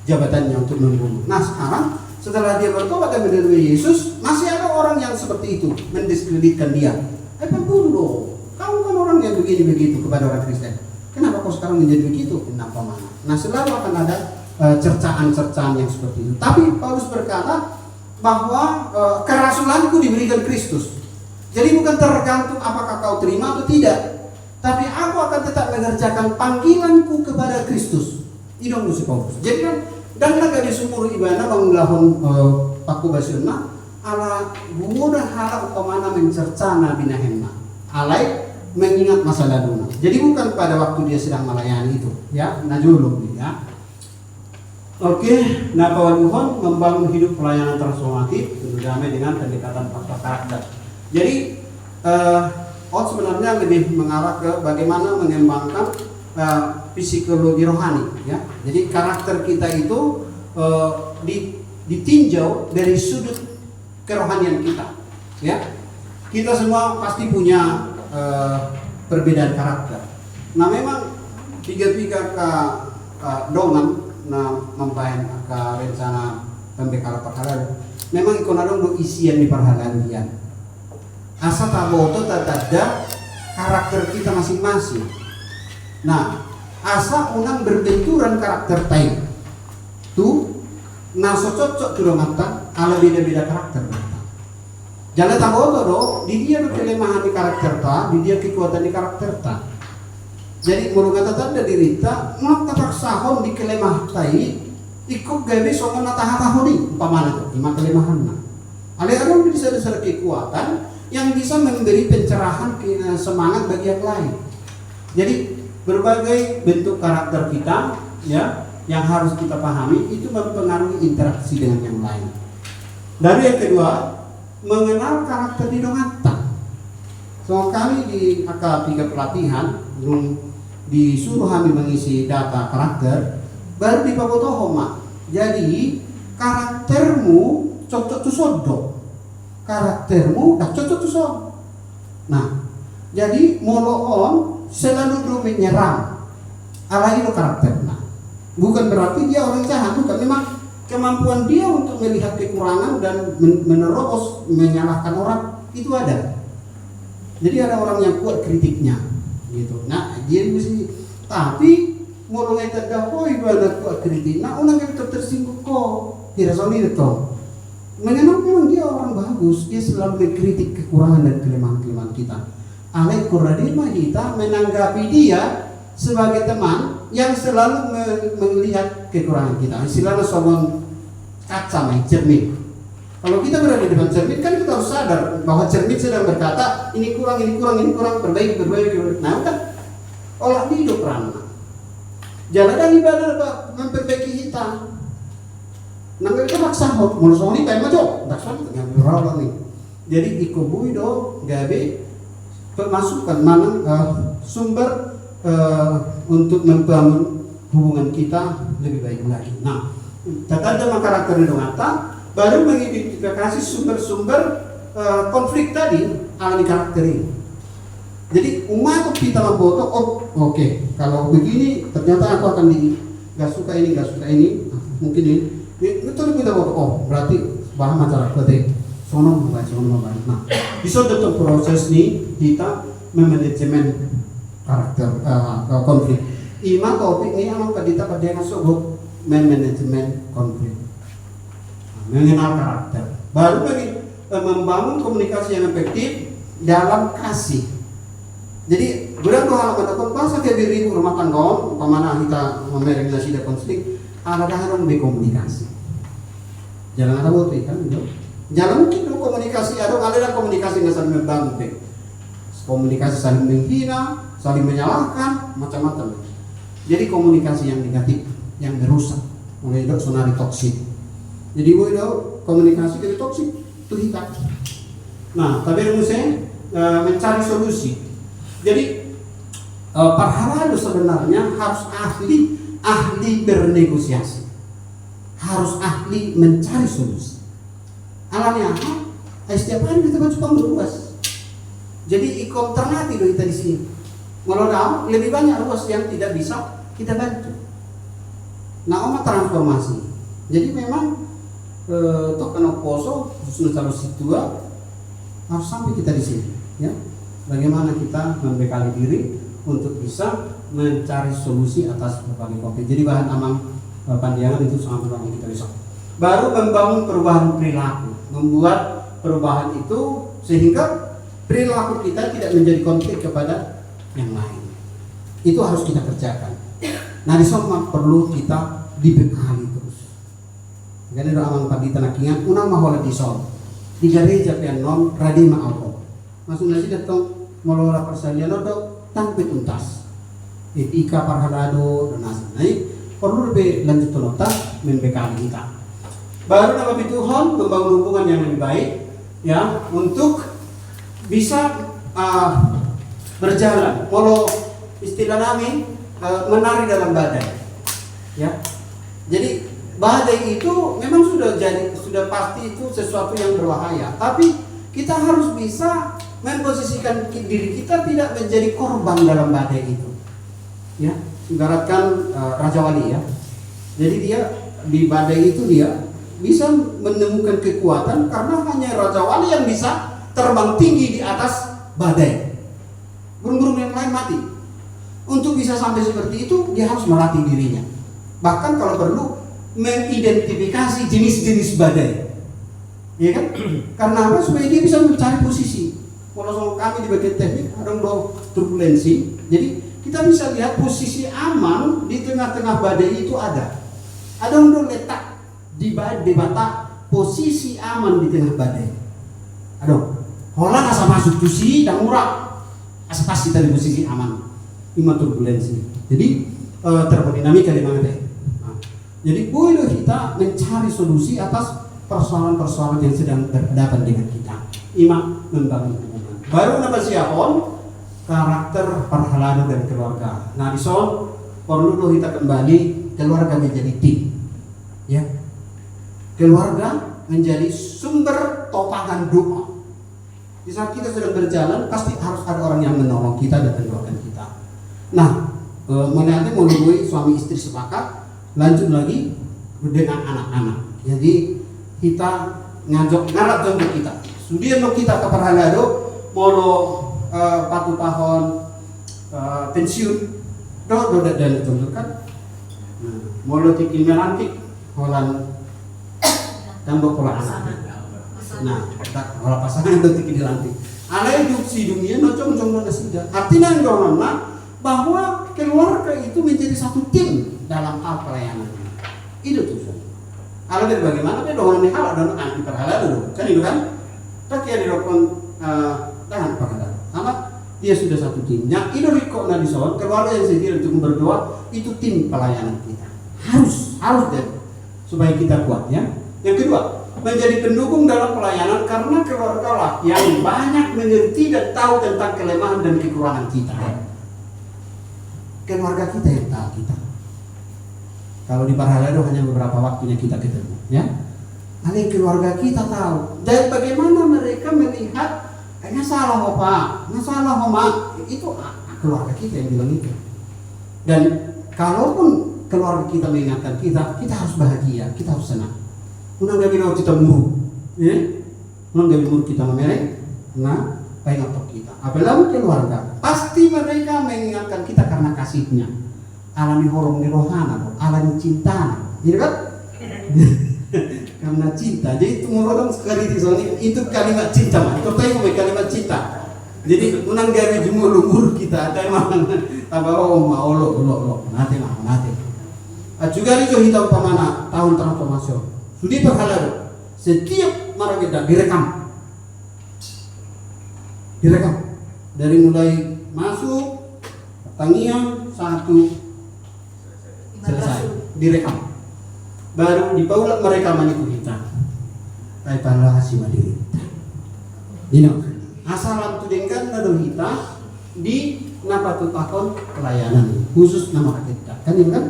jabatannya untuk membunuh. Nah sekarang setelah dia bertobat dan menerima Yesus, masih ada orang yang seperti itu mendiskreditkan dia. Pembunuh, kamu kan orang yang begini begitu kepada orang Kristen. Kenapa kau sekarang menjadi begitu? Kenapa mana? Nah selalu akan ada cercaan-cercaan yang seperti itu. Tapi Paulus berkata bahwa kerasulanku diberikan Kristus. Jadi bukan tergantung apakah kau terima atau tidak, tapi aku akan tetap mengerjakan panggilanku kepada Kristus. Itu musuh Paulus. Jadi kan dan naga di sumur ibadah bangunlahon paku basyuna ala mudah harap upamana mencercana binahenna alai mengingat masa lalu. Jadi bukan pada waktu dia sedang melayani itu ya najulung ya. Oke, nah kawan membangun hidup pelayanan transformatif damai dengan pendekatan faktor karakter. Jadi sebenarnya lebih mengarah ke bagaimana mengembangkan psikologi rohani ya. Jadi karakter kita itu ditinjau dari sudut kerohanian kita ya. Kita semua pasti punya perbedaan karakter. Nah memang tiga-tiga dongan na mampayan ke rencana pembekal perhalalan. Memang ikonadong do isian di perhalalan yan. Asa taboto tadada karakter kita masing-masing. Nah, asa unang berbenturan karakter tayo. Tu, naso cocok tu mata, ala beda-beda karakter mata. Jangan tahu do, di dia do kelemahan di karakter ta, di dia kekuatan di karakter ta. Jadi mulu kata tanda dirita, mau tapaksahon di kelemah tai, ikut gawe songon natahahoni, umpamana tu, lima kelemahan na. Alih-alih bisa dasar kekuatan yang bisa memberi pencerahan semangat bagi yang lain. Jadi berbagai bentuk karakter kita ya yang harus kita pahami itu mempengaruhi interaksi dengan yang lain. Dari yang kedua, mengenal karakter di dongata. So kami di AK3 pelatihan disuruh kami mengisi data karakter baru di Pabotohoma. Jadi karaktermu cocok tu sodo. Karaktermu dah cocok tu sodo. Nah, jadi moloon selalu dulu menyerang ala itu karakternya. Bukan berarti dia orang jahat, bukan. Memang kemampuan dia untuk melihat kekurangan dan menerobos menyalahkan orang itu ada. Jadi ada orang yang kuat kritiknya gitu. Nah dia mesti tapi mulai terdahulu ibadah kuat kritik. Nah orang yang tersinggung kok tidak solid itu. Memang dia orang bagus, dia selalu mengkritik kekurangan dan kelemahan-kelemahan kita. Alai Quranima kita menanggapi dia sebagai teman yang selalu melihat kekurangan kita. Istilahnya sombong kaca cermin. Kalau kita berada di depan cermin kan kita harus sadar bahwa cermin sedang berkata ini kurang, perbaiki. Nah udah olah hidup rana. Jalan dan ibadah memperbaiki kita. Nanggal kita maksa menurut ini kayak macam, tak soal dengan berawal nih. Jadi ikubui do gabe pemasukan mana sumber untuk membangun hubungan kita lebih baik lagi. Nah, tata karakter dongata baru mengidentifikasi sumber-sumber konflik tadi alami karakter ini. Jadi umat kita memfoto, oke, kalau begini ternyata aku akan gak suka ini, mungkin ini. Itu kita foto, berarti bahan masyarakat sono membaik. Nah, bisa dalam proses ini kita memanajemen karakter konflik. Ima topik ini amang kadita pada yang sebut manajemen konflik, mengenal karakter. Baru lagi membangun komunikasi yang efektif dalam kasih. Jadi bulan dua halaman depan bahasa kebiri rumah tangga, pemana kita memereng nasi dan konflik, ada harus berkomunikasi. Jangan ada buat kan itu. Jangan mungkin komunikasi ada komunikasi nggak saling membangun, komunikasi saling menghina, saling menyalahkan, macam-macam. Jadi komunikasi yang negatif, yang merusak, mulai dari sonari toksik. Jadi komunikasi dari toksik itu hitam. Nah, tapi saya mencari solusi. Jadi Parhalado sebenarnya harus ahli bernegosiasi, harus ahli mencari solusi. Alamnya apa? Setiap hari kita cuma berluas. Jadi ikom ternati kita di sini. Melodam lebih banyak ruas yang tidak bisa kita bantu. Nah, oma transformasi. Jadi memang tok kena poso khususnya kalau situa harus sampai kita di sini, ya. Bagaimana kita membekali diri untuk bisa mencari solusi atas berbagai konflik. Jadi bahan amang pandangan itu sangat penting kita bisa. Baru membangun perubahan perilaku, membuat perubahan itu sehingga perilaku kita tidak menjadi konflik kepada yang lain. Itu harus kita kerjakan. Nah, di sana perlu kita dibekali terus. Karena doa aman pagi tanakingan unang mahola di son. Di gereja pianon radima auto. Masuk nasi datang melola persalian do tanpa tuntas. Etika Parhalado dan nasi. Nah, perlu lebih lanjut nota membekali kita. Baru nama Tuhan membangun hubungan yang lebih baik, ya, untuk bisa berjalan. Kalau istilah kami menari dalam badai, ya. Jadi badai itu memang sudah pasti itu sesuatu yang berbahaya. Tapi kita harus bisa memposisikan diri kita tidak menjadi korban dalam badai itu, ya. Ibaratkan Raja Wali, ya. Jadi dia di badai itu dia bisa menemukan kekuatan karena hanya Raja Wali yang bisa terbang tinggi di atas badai. Burung-burung yang lain mati. Untuk bisa sampai seperti itu, dia harus melatih dirinya. Bahkan kalau perlu mengidentifikasi jenis-jenis badai. Ya kan? Karena apa? Supaya dia bisa mencari posisi. Kalau kami di bagian teknik ada turbulensi. Jadi kita bisa lihat posisi aman di tengah-tengah badai itu ada. Ada untuk letak di bata posisi aman di tengah badai. Aduh, hola asa masuk tusi dan murah. Asa pasti dari posisi aman. Ima turbulensi. Jadi termodinamika di mana deh. Nah, jadi boleh kita mencari solusi atas persoalan-persoalan yang sedang berhadapan dengan kita. Ima membangun hubungan. Baru nama siapon karakter Parhalado dan keluarga. Nah, di son perlu kita kembali keluarga menjadi tim. Ya. Keluarga menjadi sumber topangan doa. Di saat kita sedang berjalan, pasti harus ada orang yang menolong kita dan mendoakan kita. Nah, menanti melalui suami istri sepakat, lanjut lagi dengan anak-anak. Jadi kita ngarap jomblo kita. Sudah kita ke Parhalado, molo patu tahun pensiun, do dan jomblo kan. Molo tikil melantik, holan tambah pola anak. Nah, pola pasangan itu tikil dilantik. Alai hidup si dunia nocong na sida. Artinya nggak bahwa keluarga itu menjadi satu tim dalam hal pelayanan. Itu tuh. Alai bagaimana? Dia doang nih hal dan anti Parhalado, kan itu kan? Tak ya dilakukan dengan Parhalado. Amat dia sudah satu tim. Yang itu riko nadison keluarga yang sendiri untuk berdoa itu tim pelayanan kita. Harus deh supaya kita kuat, ya. Yang kedua, menjadi pendukung dalam pelayanan karena keluarga lah yang banyak mengerti dan tahu tentang kelemahan dan kekurangan kita. Keluarga kita yang tahu kita. Kalau di Parhalado hanya beberapa waktunya kita ketemu, ya. Hanya keluarga kita tahu. Dan bagaimana mereka melihat nggak salah apa, nggak salah oma, itu keluarga kita yang bilang itu. Dan kalaupun keluarga kita mengingatkan kita harus bahagia, kita harus senang. Unang gabi na kita muru, ya. Unang gabi muru kita memereng, nah, pengatok kita. Apalagi keluarga, pasti mereka mengingatkan kita karena kasihnya. alami horong di rohana, alami cinta, gitu kan? Karena cinta. Jadi itu orang sekali itu kalimat cinta, mah. Itu tahu kalimat cinta. Jadi unang gawe jumur kita ada emang tabawa mau lo nanti. Juga itu kita umpamana tahun transformasi. Sudah berhalal. Setiap marah kita direkam dari mulai masuk pertanian satu selesai direkam. Baru dipaulat mereka itu kita. Kayak pala hasil mandiri. Ini asalan tu dengan nado kita di napa tu takon pelayanan khusus nama kita kan ini kan.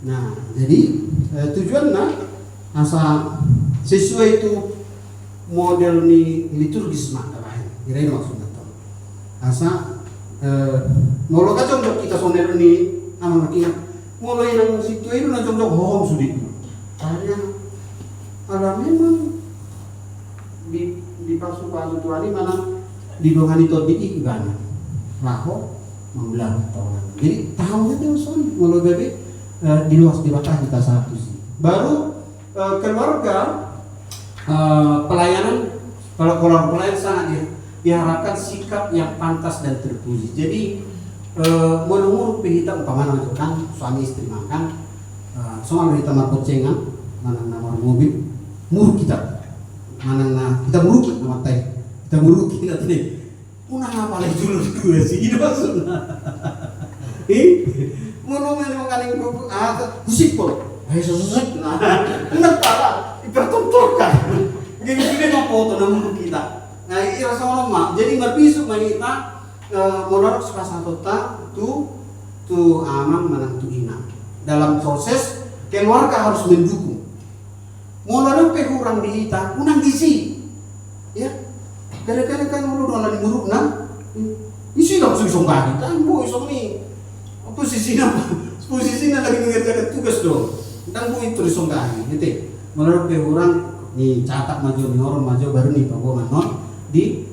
Nah jadi tujuannya asa sesuai itu model ni liturgis mak lain kira maksudnya tu asa molo kacang dok kita soner ni ama makingat molo yang situ itu nacong dok hom sudi karena alam memang di pasu tuani mana di dongan itu di ikan laho membelah tahun. Jadi tahunnya itu son mulai bebe di luas di batah kita satu sih. Baru keluarga pelayanan kalau pelayan sangat diharapkan sikap yang pantas dan terpuji. Jadi mulu kita umpamanya kan suami istri makan soal kita marpocengan mana nama mobil muru kita mana kita muruki nama teh kita muruki nanti una apa lagi dulu gue sih itu maksudnya mulu memang kali kusik pun susut nah enggak parah dipertontonkan gini mau foto nama kita nah ini rasa orang mak jadi berpisuk kita modal sepasang total tu amang manang tu ina dalam proses keluarga harus mendukung modal kurang dihita unang gizi ya kadang-kadang kan mulu dolan muruk nang isi langsung songkah kita bu isong ni posisinya lagi mengerjakan tugas dong dan bu itu disongkah gitu modal kurang ni catat maju ni orang maju baru nih pak gua manon di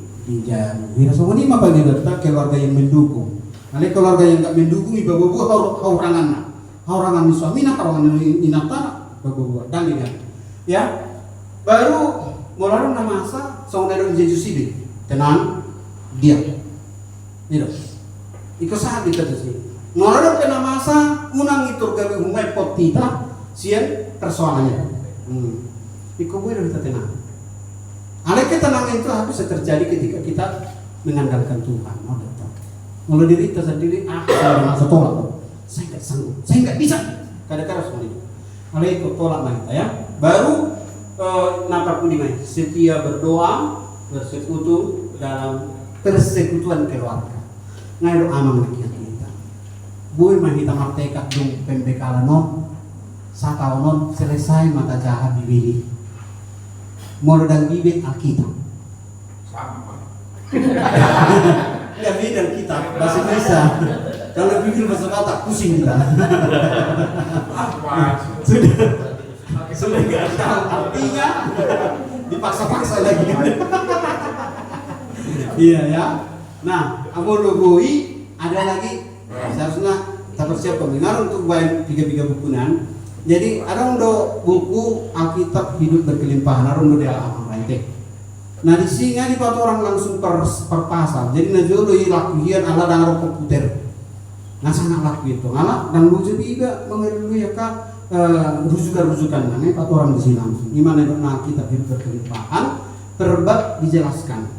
jam wira sama ni apa dia kita keluarga yang mendukung nanti keluarga yang enggak mendukung ibu bawa haurangan ni suami nak haurangan ni inata bawa dan ini ya baru mulai nama masa saudara Yesus ini tenang dia itu saat kita sih mulai kena masa unang itu gawe humai pot kita sian persoalannya iko boleh kita tenang ada ketenangan itu bisa terjadi ketika kita mengandalkan Tuhan mulai diri kita sendiri saya merasa tolak saya nggak sanggup saya nggak bisa kadang-kadang seperti itu ada ikut tolak kita ya baru napa pun dimai setia berdoa bersekutu dalam persekutuan keluarga ngairo amang lagi kita boy mah kita martekat dong pembekalan non sataunon selesai mata jahat dibili modal bibit Alkitab sama ya bidang kita bahasa bisa kalau bikin bahasa Batak pusing kita sudah nggak tahu artinya dipaksa-paksa lagi iya ya nah aku logoi ada lagi seharusnya kita bersiap pendengar untuk bayar 3 bukunan jadi ada untuk buku Alkitab hidup berkelimpahan ada untuk dia alam rantai nah di sini di orang langsung per pasal jadi najolo lakuian ala dan komputer nah sangat laku itu ala dan lucu juga mengerti ya kak rujukan mana empat orang di sini langsung gimana nah kita hidup berkelimpahan terbab dijelaskan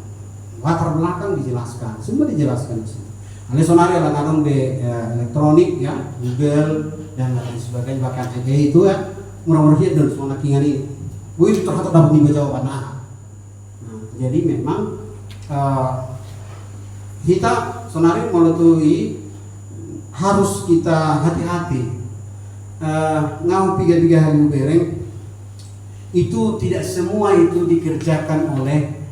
latar belakang dijelaskan semua dijelaskan di sini ada sonari ala ngadong di elektronik ya Google dan lain sebagainya bahkan aja itu ya murah-murah dan semua nakingan ini itu terhadap dapat dibaca jawaban nah jadi memang kita sonari melalui harus kita hati-hati ngau 3 hari bereng itu tidak semua itu dikerjakan oleh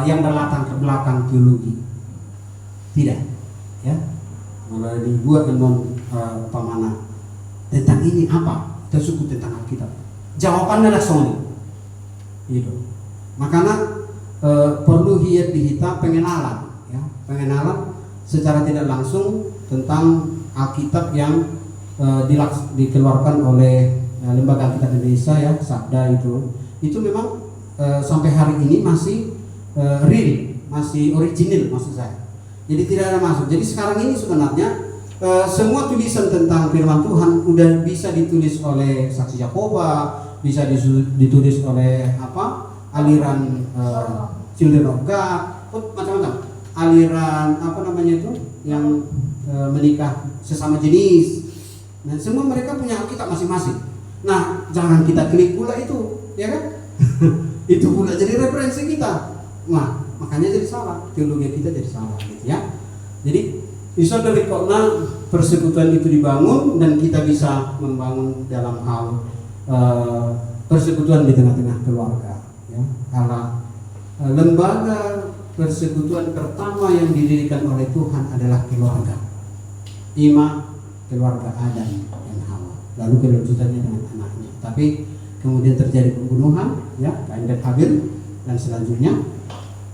yang berlatar belakang teologi tidak ya mulai dibuat dengan pamana tentang ini apa kita suku tentang Alkitab jawabannya adalah soni itu makanya perlu hiat dihita pengenalan ya pengenalan secara tidak langsung tentang Alkitab yang dikeluarkan oleh lembaga kita Indonesia ya, Sabda itu memang sampai hari ini masih real, masih original maksud saya. Jadi tidak ada masuk. Jadi sekarang ini sebenarnya semua tulisan tentang firman Tuhan udah bisa ditulis oleh Saksi Yakoba, bisa ditulis oleh aliran Children of God, macam-macam. Aliran yang menikah sesama jenis. Nah, semua mereka punya Alkitab masing-masing. Nah, jangan kita klik pula itu, ya kan? Itu pula jadi referensi kita. Nah, makanya jadi salah, teologi kita jadi salah gitu ya. Jadi bisa dari karena persekutuan itu dibangun dan kita bisa membangun dalam hal persekutuan di tengah-tengah keluarga ya. Karena lembaga persekutuan pertama yang didirikan oleh Tuhan adalah keluarga. Keluarga Adam dan Hawa. Lalu kelanjutannya dengan anaknya. Tapi kemudian terjadi pembunuhan ya, Kain dan Habil, dan selanjutnya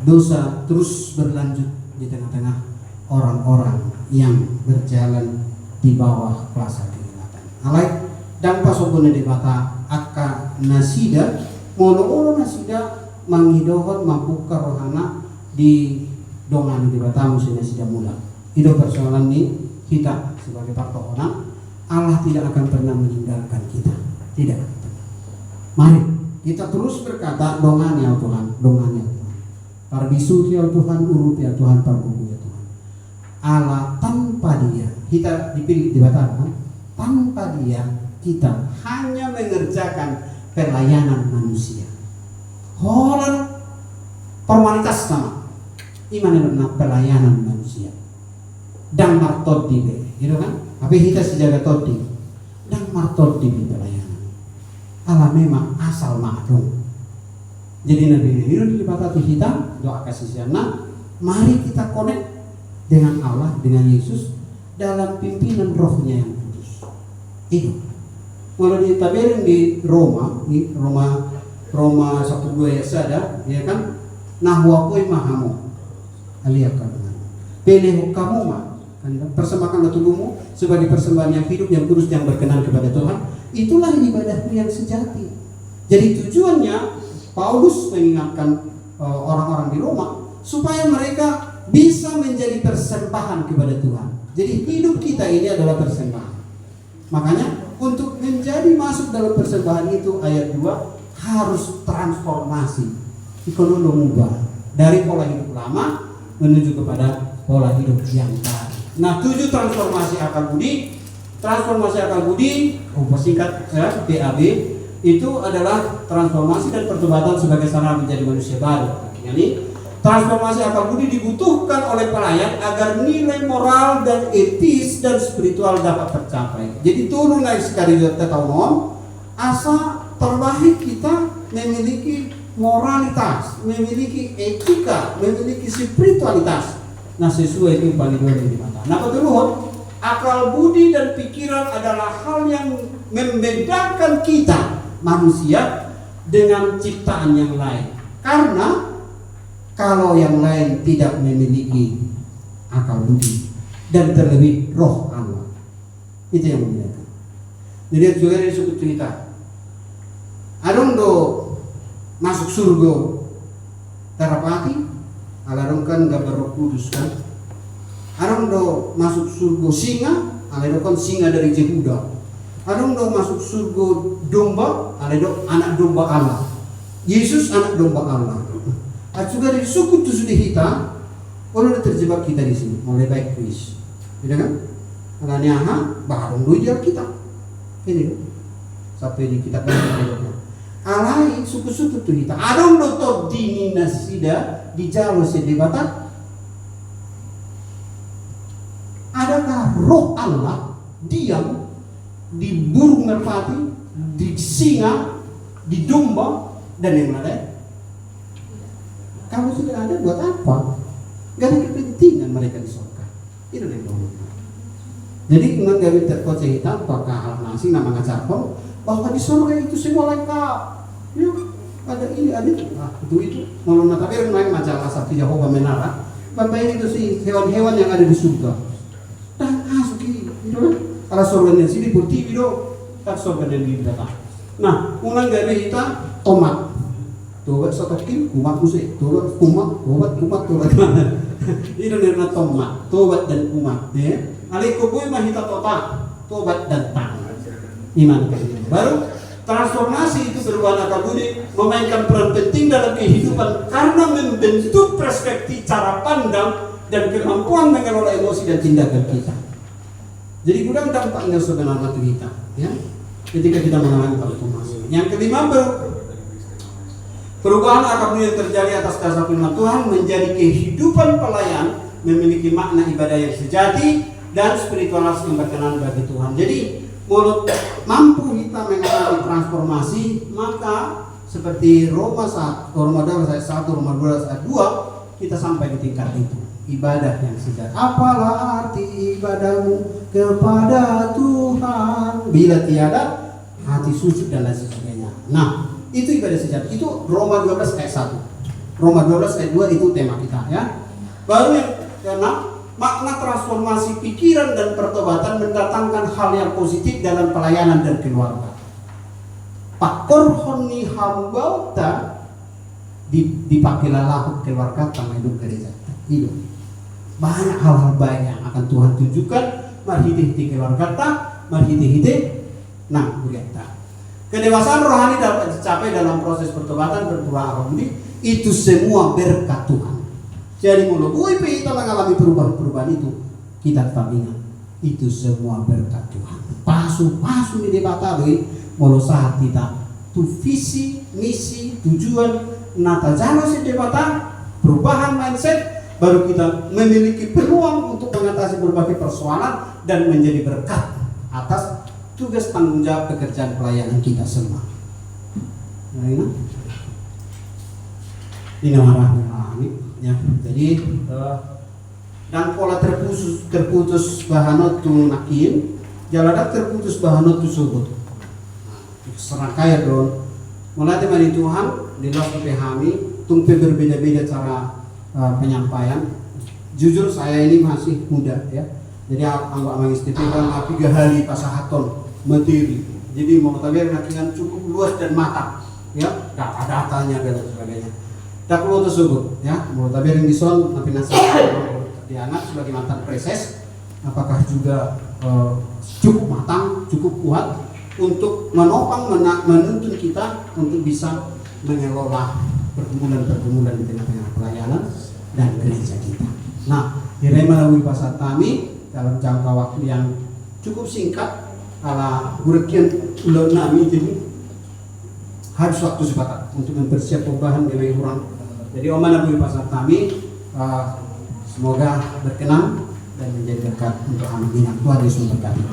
dosa terus berlanjut di tengah-tengah orang-orang yang berjalan di bawah kuasa kegelapan. Alai dampak sopone di bata akka nasida molo nasida manghidohon mampuka rohana di dongan di bata musim nasida mula. Itu persoalan ini kita sebagai parto orang, Allah tidak akan pernah meninggalkan kita. Tidak akan pernah. Mari kita terus berkata dongan ya Tuhan, dongan ya Tuhan. Parbisu ya Tuhan, urut ya Tuhan, parbuku ya Tuhan. Allah tanpa Dia kita dipilih dibatalkan, tanpa Dia kita hanya mengerjakan pelayanan manusia. Holan formalitas sama iman adalah pelayanan manusia. Dan martot dibe, gitu kan? Tapi kita sejaga todi dan martot dibe pelayanan. Allah memang asal makdum. Jadi Nabi Yunus dibatasi kita doa kasih siana. Mari kita connect dengan Allah, dengan Yesus dalam pimpinan rohnya yang kudus. Itu. Kalau ditabirin di Roma 1:2 ya sada, ya kan? Nahwakoi mahamu aliakan. Pilih kamu mah, persembahkanlah tubuhmu sebagai persembahan yang hidup, yang kudus, yang berkenan kepada Tuhan. Itulah ibadahmu yang sejati. Jadi tujuannya Paulus mengingatkan orang-orang di Roma supaya mereka bisa menjadi persembahan kepada Tuhan. Jadi hidup kita ini adalah persembahan. Makanya untuk menjadi masuk dalam persembahan itu ayat 2 harus transformasi ekonomi mubah dari pola hidup lama menuju kepada pola hidup yang baru. Nah, 7 transformasi akal budi. Transformasi akal budi, singkat ya, PAB, itu adalah transformasi dan pertobatan sebagai sarana menjadi manusia baru. Yani transformasi akal budi dibutuhkan oleh pelayan agar nilai moral dan etis dan spiritual dapat tercapai. Jadi turun naik sekali tahun asa terbaik kita memiliki moralitas, memiliki etika, memiliki spiritualitas. Nah, sesuai itu paling di mata. Nah, kedua, akal budi dan pikiran adalah hal yang membedakan kita manusia dengan ciptaan yang lain. Karena kalau yang lain tidak memiliki akal budi dan terlebih roh Allah, itu yang membedakan. Jadi juga disebut cerita. Adong do masuk surga terapati, alarong kan gambar Roh Kudus kan. Adong do masuk surga singa, alarong kan singa dari Yehuda. Adong do masuk surga domba, alarong anak domba Allah. Yesus anak domba Allah. At juga dari suku tu sudah hitam, kalau terjebak kita di sini, mulai baik kuis, tidak kan? Karena baru dulu dia kita, ini sampai di kitab ini. Alai suku-suku tu hitam. Adong do to dini nasida di jalo sedebata. Adakah roh Allah diam di burung merpati, di singa, di domba dan yang lain? Kalau sudah ada buat apa? Gak ada kepentingan mereka di surga. Itu yang ngomong. Jadi dengan gawin terkoceh hitam, apakah hal nasi nama ngacarpong bahwa di surga itu semua lengkap. Ya, ada ini, ada itu. Nah, itu. Mau tapi yang lain majalah Saksi Yakoba menara. Bapak itu sih hewan-hewan yang ada di surga. Dan masuk ini, gitu kan? ala sorbanensi di putih video tak sorbanen di data. Nah, unang gabi kita tomat. Tobat sotokin kumat musik, tobat kumat tobat. Ini na tomat, tobat dan kumat ya. Ali kubuy mahita tota, tobat dan tang. Iman kalian. Baru transformasi itu berwarna kabudi memainkan peran penting dalam kehidupan karena membentuk perspektif cara pandang dan kemampuan mengelola emosi dan tindakan kita. Jadi gudang dampaknya sebenarnya kita ya. Ketika kita mengalami transformasi. Yang kelima, perubahan akar yang terjadi atas dasar firman Tuhan menjadi kehidupan pelayan memiliki makna ibadah yang sejati dan spiritualitas yang berkenan bagi Tuhan. Jadi mulut mampu kita mengalami transformasi, maka seperti Roma 12 ayat 1, Roma 12 ayat 2, kita sampai di tingkat itu. Ibadah yang sejati. Apalah arti ibadahmu kepada Tuhan bila tiada hati sujud dan lain sebagainya. Nah, itu ibadah sejati. Itu Roma 12 ayat 1. Roma 12 ayat 2 itu tema kita ya. Baru yang keenam, makna transformasi pikiran dan pertobatan mendatangkan hal yang positif dalam pelayanan dan keluarga. Pakor honi hambauta dipakailah lahuk keluarga tanpa hidup gereja. Hidup. Banyak hal-hal baik yang akan Tuhan tunjukkan. Marhiti keluarga ta, marhiti nah kita. Kedewasaan rohani dapat dicapai dalam proses pertobatan berperubahan rohani. Itu semua berkat Tuhan. Jadi mulut kita mengalami perubahan itu, kita tetap ingat itu semua berkat Tuhan. Pasu di debata mulut saat kita tu visi, misi, tujuan nata jalan si debata perubahan mindset. Baru kita memiliki peluang untuk mengatasi berbagai persoalan dan menjadi berkat atas tugas tanggung jawab pekerjaan pelayanan kita semua. Nah, ini arahnya ya. Jadi dan pola terputus bahanot tu nakin, jaladak terputus bahanot tu subut. Serangkaian don. Mulai dari Tuhan di luar kami, tumpe berbeda-beda cara penyampaian. Jujur saya ini masih muda ya. Jadi anggota Magis TV kan 3 hari pasahaton materi. Jadi mau tabir nakingan cukup luas dan matang ya, data-datanya dan sebagainya. Tak perlu tersebut ya. Mau tabir yang dison tapi nasi dianggap sebagai mantan preses. Apakah juga cukup matang, cukup kuat untuk menopang menuntun kita untuk bisa mengelola pergumulan-pergumulan di tengah-tengah pelayanan dan gereja kita. Nah, kira melalui pasar kami dalam jangka waktu yang cukup singkat, ala berkian ulang nami jadi harus waktu sebentar untuk mempersiap perubahan nilai kurang. Jadi Oma melalui pasar kami semoga berkenan dan menjadi berkat untuk anak-anak Tuhan Yesus berkati.